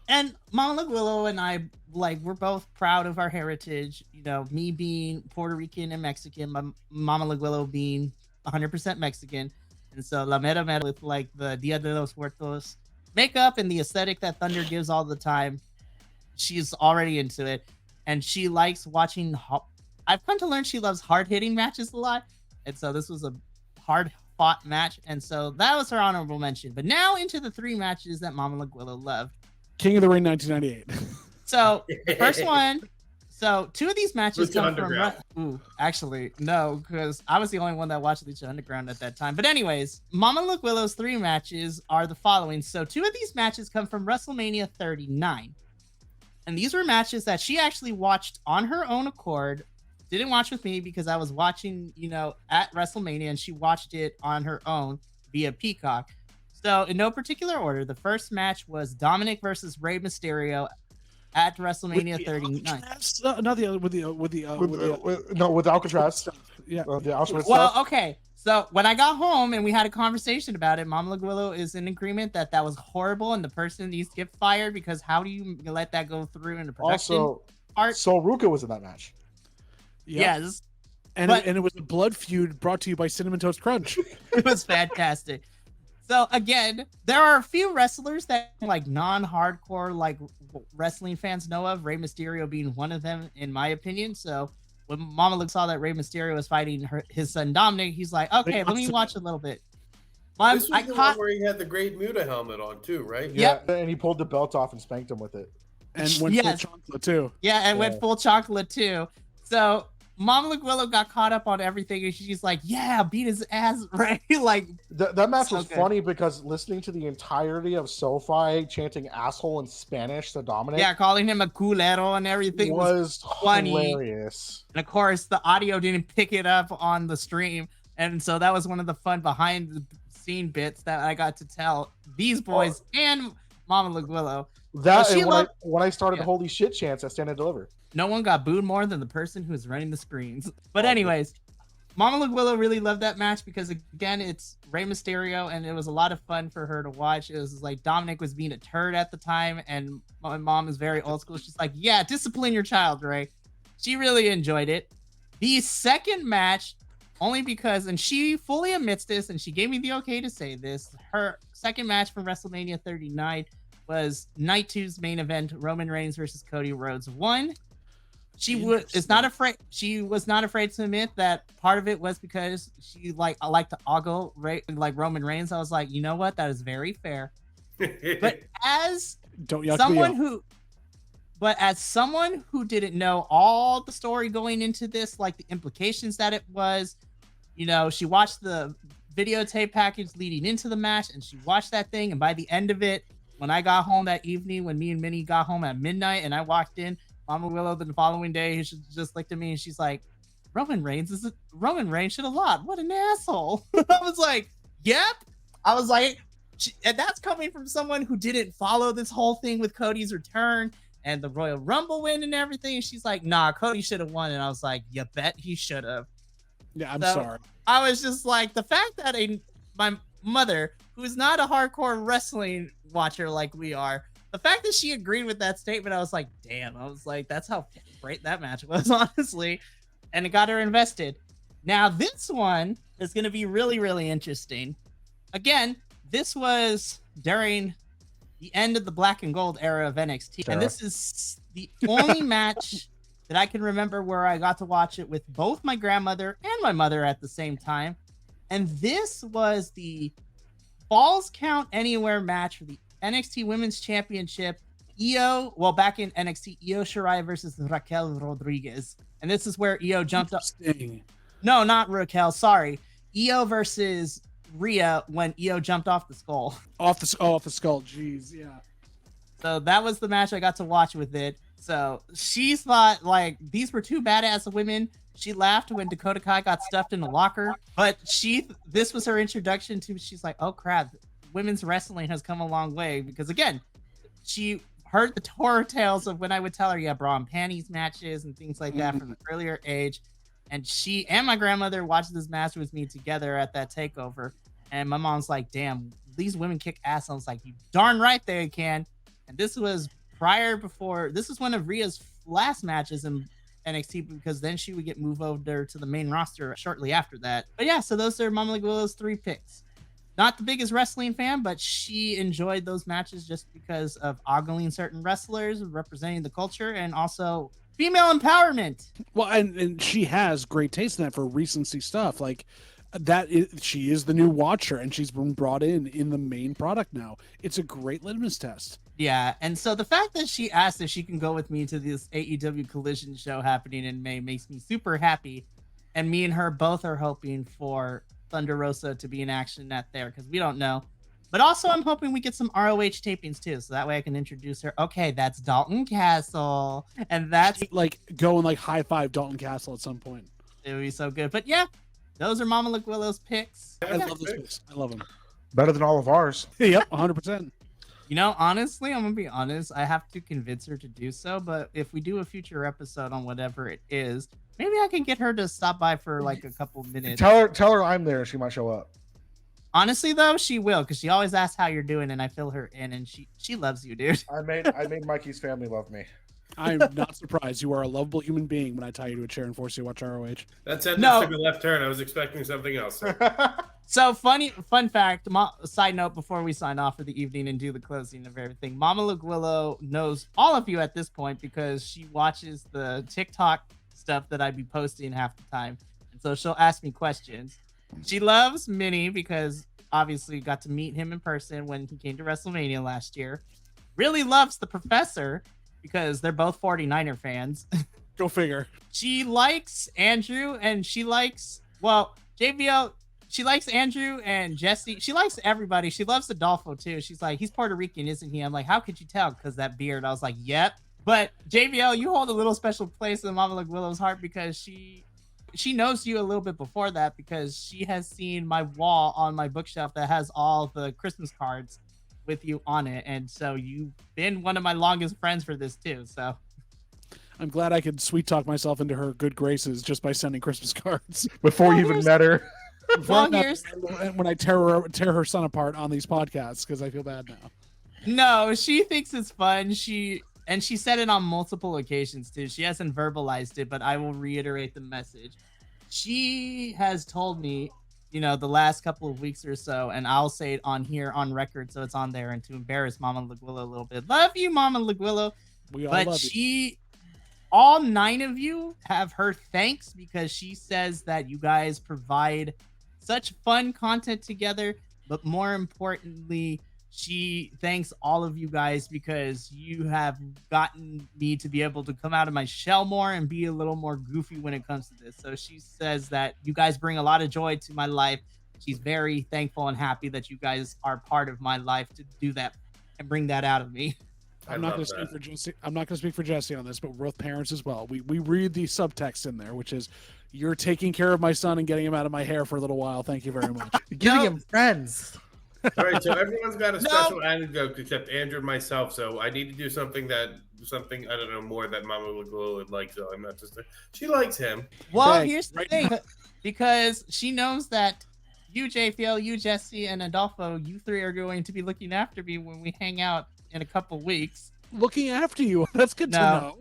And Mama Laguillow and I, like, we're both proud of our heritage. You know, me being Puerto Rican and Mexican, Mama Laguillow being 100% Mexican. And so La Mera Mera with, like, the Dia de los Muertos makeup and the aesthetic that Thunder gives all the time. She's already into it. And she likes watching... I've come to learn she loves hard-hitting matches a lot. And so this was a hard-fought match. And so that was her honorable mention. But now into the 3 matches that Mama Laguillow loved. King of the Ring 1998. So the first one... So 2 of these matches Lucha come Underground. from... Ooh, actually, no, because I was the only one that watched Lucha Underground at that time. But anyways, Mama Laguillow's 3 matches are the following. So 2 of these matches come from WrestleMania 39. And these were matches that she actually watched on her own accord. Didn't watch with me because I was watching, you know, at WrestleMania, and she watched it on her own via Peacock. So in no particular order, the first match was Dominic versus Rey Mysterio at WrestleMania 39. Not the other with Alcatraz. Yeah. The Auschwitz Well, stuff. okay. So when I got home and we had a conversation about it, Mama Laguillow is in agreement that was horrible and the person needs to get fired because how do you let that go through in the production Also, part? Sol Ruka was in that match. Yep. Yes. And it was a blood feud brought to you by Cinnamon Toast Crunch. It was fantastic. So again, there are a few wrestlers that like non-hardcore like wrestling fans know of, Rey Mysterio being one of them in my opinion. So when Mama saw that Rey Mysterio was fighting his son Dominic, he's like, okay, let me watch a little bit. This was the one where he had the Great Muta helmet on too, right? Yeah, and he pulled the belt off and spanked him with it. And went full chocolate too. Yeah, and went full chocolate too. So Mama Laguillow got caught up on everything, and she's like, "Yeah, beat his ass, right?" Like that match was good. funny because listening to the entirety of SoFi chanting "asshole" in Spanish to Dominic, yeah, calling him a culero and everything was funny. hilarious. And of course, the audio didn't pick it up on the stream, and so that was one of the fun behind the scene bits that I got to tell these boys and Mama Laguillow. That and when I started holy shit chants at Stand and Deliver. No one got booed more than the person who was running the screens. But anyways, Mama Laguillow really loved that match because, again, it's Rey Mysterio, and it was a lot of fun for her to watch. It was like Dominic was being a turd at the time, and my mom is very old school. She's like, yeah, discipline your child, Rey. She really enjoyed it. The second match, only because, and she fully admits this, and she gave me the okay to say this, her second match from WrestleMania 39 was Night 2's main event, Roman Reigns versus Cody Rhodes 1. She was not afraid to admit that part of it was because she liked to ogle like Roman Reigns. I was like, you know what? That is very fair. But as someone who But as someone who didn't know all the story going into this, like the implications that it was, she watched the videotape package leading into the match, and she watched that thing. And by the end of it, when I got home that evening, when me and Minnie got home at midnight, and I walked in, Mama Willow the following day, she just looked at me and she's like, Roman Reigns should have lost. What an asshole. I was like, yep. I was like, and that's coming from someone who didn't follow this whole thing with Cody's return and the Royal Rumble win and everything. And she's like, nah, Cody should have won. And I was like, you bet he should have. Yeah, I'm sorry. I was just like, the fact that my mother, who is not a hardcore wrestling watcher like we are, the fact that she agreed with that statement, I was like, damn. I was like, that's how great that match was, honestly. And it got her invested. Now, this one is going to be really, really interesting. Again, this was during the end of the black and gold era of NXT. Sure. And this is the only match that I can remember where I got to watch it with both my grandmother and my mother at the same time. And this was the Falls Count Anywhere match for the NXT Women's Championship. Back in NXT, Io Shirai versus Raquel Rodriguez. And this is where Io jumped up. No, not Raquel. Sorry. Io versus Rhea when Io jumped off the skull. Off the skull. Jeez, yeah. So that was the match I got to watch with it. So she thought like these were two badass women. She laughed when Dakota Kai got stuffed in the locker, but this was her introduction to. She's like, oh crap, women's wrestling has come a long way, because again, she heard the horror tales of when I would tell her, yeah, bra and panties matches and things like that from an earlier age. And she and my grandmother watched this match with me together at that takeover. And my mom's like, damn, these women kick ass. I was like, you darn right they can. And this was this was one of Rhea's last matches in NXT, because then she would get moved over to the main roster shortly after that. But yeah, so those are Mama Willow's 3 picks. Not the biggest wrestling fan, but she enjoyed those matches just because of ogling certain wrestlers, representing the culture, and also female empowerment. Well, and she has great taste in that for recency stuff. Like she is the new watcher, and she's been brought in the main product now. It's a great litmus test. Yeah, and so the fact that she asked if she can go with me to this AEW Collision show happening in May makes me super happy. And me and her both are hoping for Thunder Rosa to be in action there, because we don't know. But also I'm hoping we get some ROH tapings too, so that way I can introduce her. Okay, that's Dalton Castle, and that's like go and like high five Dalton Castle at some point. It would be so good. But yeah, those are Mama Willow's picks. I love those picks. I love them. Better than all of ours. Yep, 100%. Honestly, I'm gonna be honest. I have to convince her to do so. But if we do a future episode on whatever it is, maybe I can get her to stop by for like a couple minutes. Tell her I'm there. She might show up. Honestly, though, she will, because she always asks how you're doing, and I fill her in, and she loves you, dude. I made Mikey's family love me. I'm not surprised. You are a lovable human being when I tie you to a chair and force you to watch ROH. That sentence took a left turn. I was expecting something else. So fun fact, side note before we sign off for the evening and do the closing of everything. Mama Willow knows all of you at this point because she watches the TikTok stuff that I be posting half the time. And so she'll ask me questions. She loves Minnie because obviously got to meet him in person when he came to WrestleMania last year. Really loves the Professor because they're both 49er fans. Go figure. She likes Andrew and she likes, JBL. She likes Andrew and Jesse. She likes everybody. She loves Adolfo too. She's like, he's Puerto Rican, isn't he? I'm like, how could you tell? Because that beard. I was like, yep. But JBL, you hold a little special place in Mama Willow's heart because she knows you a little bit before that, because she has seen my wall on my bookshelf that has all the Christmas cards with you on it. And so you've been one of my longest friends for this too. So I'm glad I could sweet talk myself into her good graces just by sending Christmas cards. Before you even met her. When I tear her son apart on these podcasts, because I feel bad now. No, she thinks it's fun. She said it on multiple occasions too. She hasn't verbalized it, but I will reiterate the message. She has told me, the last couple of weeks or so, and I'll say it on here on record so it's on there, and to embarrass Mama Willow a little bit. Love you, Mama Willow. We all love you. All 9 of you have her thanks, because she says that you guys provide such fun content together, but more importantly, She thanks all of you guys because you have gotten me to be able to come out of my shell more and be a little more goofy when it comes to this. So she says that you guys bring a lot of joy to my life. She's very thankful and happy that you guys are part of my life to do that and bring that out of me. I'm not going to speak for Jesse. I'm not going to speak for Jesse on this, but we're both parents as well. We read the subtext in there, which is, "You're taking care of my son and getting him out of my hair for a little while. Thank you very much." Giving him friends. All right, so everyone's got a special anecdote except Andrew and myself. So I need to do something I don't know more that Mama Willow would like. So I'm not just she likes him. Well, Thanks. here's the thing, because she knows that you, JPL, you, Jesse, and Adolfo, you three are going to be looking after me when we hang out in a couple weeks. Looking after you. That's good to know.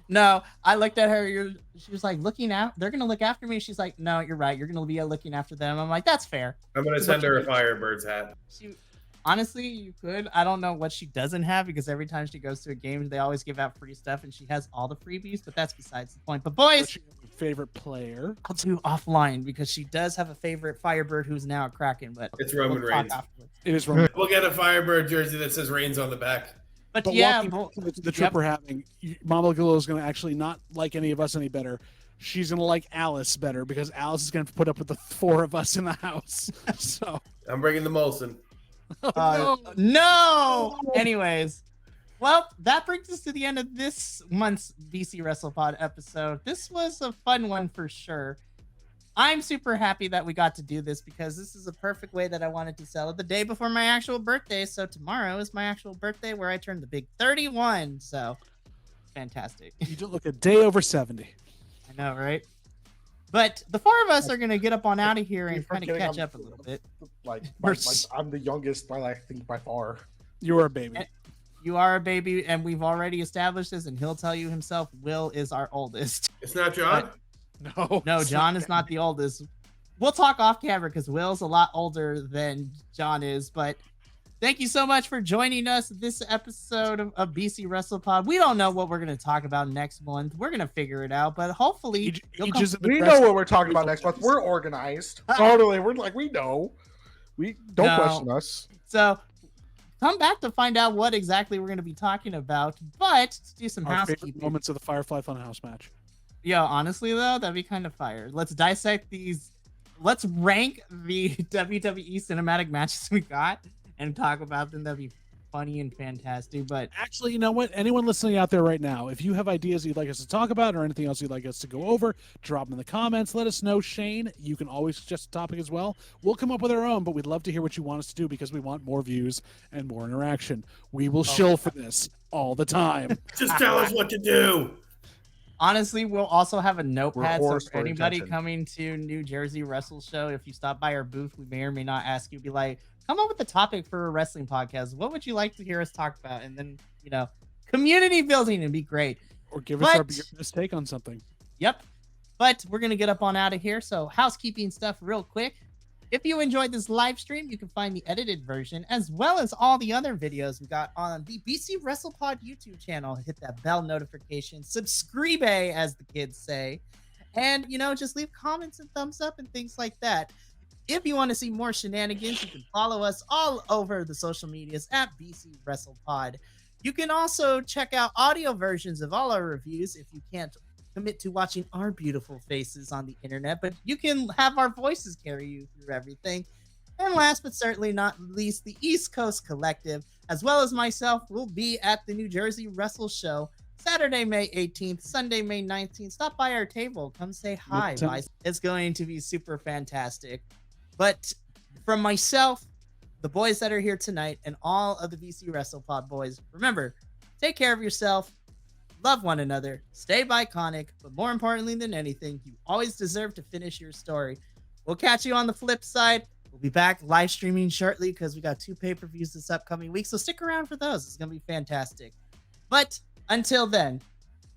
No, I looked at her. She was like, looking out. They're gonna look after me. She's like, no, you're right. You're gonna be looking after them. I'm like, that's fair. I'm gonna send her a Firebird's hat. Honestly, you could. I don't know what she doesn't have because every time she goes to a game, they always give out free stuff, and she has all the freebies. But that's besides the point. But boys, favorite player? I'll do offline because she does have a favorite Firebird who's now a Kraken. But it's Roman Reigns. It is Roman. We'll get a Firebird jersey that says Reigns on the back. But yeah, the trip we're having, Mama Willow is going to actually not like any of us any better. She's going to like Alice better because Alice is going to put up with the 4 of us in the house. So I'm bringing the Molson. No. Anyways, well, that brings us to the end of this month's BC Wrestle Pod episode. This was a fun one for sure. I'm super happy that we got to do this because this is a perfect way that I wanted to celebrate the day before my actual birthday. So tomorrow is my actual birthday where I turn the big 31. So fantastic. You don't look a day over 70. I know, right? But the 4 of us are going to get up on out of here and kind of catch up a little bit. Like I'm the youngest I think by far. You're a baby. You are a baby, and we've already established this, and he'll tell you himself, Will is our oldest. It's not John? No, John is not the oldest. We'll talk off camera because Will's a lot older than John is. But thank you so much for joining us this episode of BC Wrestle Pod. We don't know what we're going to talk about next month. We're going to figure it out, but hopefully we know what we're talking about next month. We're organized. Totally. We're like, we know. We don't question us. So come back to find out what exactly we're going to be talking about. But to do some housekeeping. Moments of the Firefly Funhouse match. Yo, honestly though, that'd be kind of fire. Let's dissect these. Let's rank the WWE cinematic matches we got and talk about them. That'd be funny and fantastic. But actually, you know what? Anyone listening out there right now, if you have ideas you'd like us to talk about or anything else you'd like us to go over, drop them in the comments. Let us know. Shane, you can always suggest a topic as well. We'll come up with our own, but we'd love to hear what you want us to do because we want more views and more interaction. We will shill for this all the time. Just tell us what to do. Honestly, we'll also have a notepad, so for anybody coming to New Jersey Wrestle Show, if you stop by our booth, we may or may not ask you, be like, come up with a topic for a wrestling podcast. What would you like to hear us talk about? And then, community building would be great. Or give us our best take on something. Yep. But we're going to get up on out of here. So housekeeping stuff real quick. If you enjoyed this live stream, you can find the edited version as well as all the other videos we got on the BC Wrestle Pod YouTube channel. Hit that bell notification, subscribe, as the kids say, and just leave comments and thumbs up and things like that. If you want to see more shenanigans, you can follow us all over the social medias at BC Wrestle Pod. You can also check out audio versions of all our reviews if you can't commit to watching our beautiful faces on the internet, but you can have our voices carry you through everything. And last but certainly not least, the East Coast Collective, as well as myself, will be at the New Jersey Wrestle Show Saturday, May 18th, Sunday, May 19th. Stop by our table. Come say hi. It's going to be super fantastic. But from myself, the boys that are here tonight, and all of the BC Wrestle Pod boys, remember, take care of yourself. Love one another, stay Bi-Conic, but more importantly than anything, you always deserve to finish your story. We'll catch you on the flip side. We'll be back live streaming shortly because we got 2 pay-per-views this upcoming week, so stick around for those. It's going to be fantastic. But until then,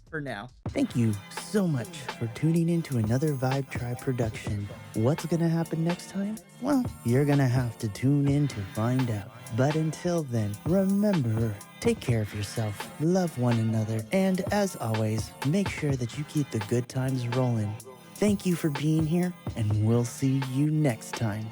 for now. Thank you so much for tuning in to another Vibe Tribe production. What's going to happen next time? Well, you're going to have to tune in to find out. But until then, remember, take care of yourself, love one another, and as always, make sure that you keep the good times rolling. Thank you for being here, and we'll see you next time.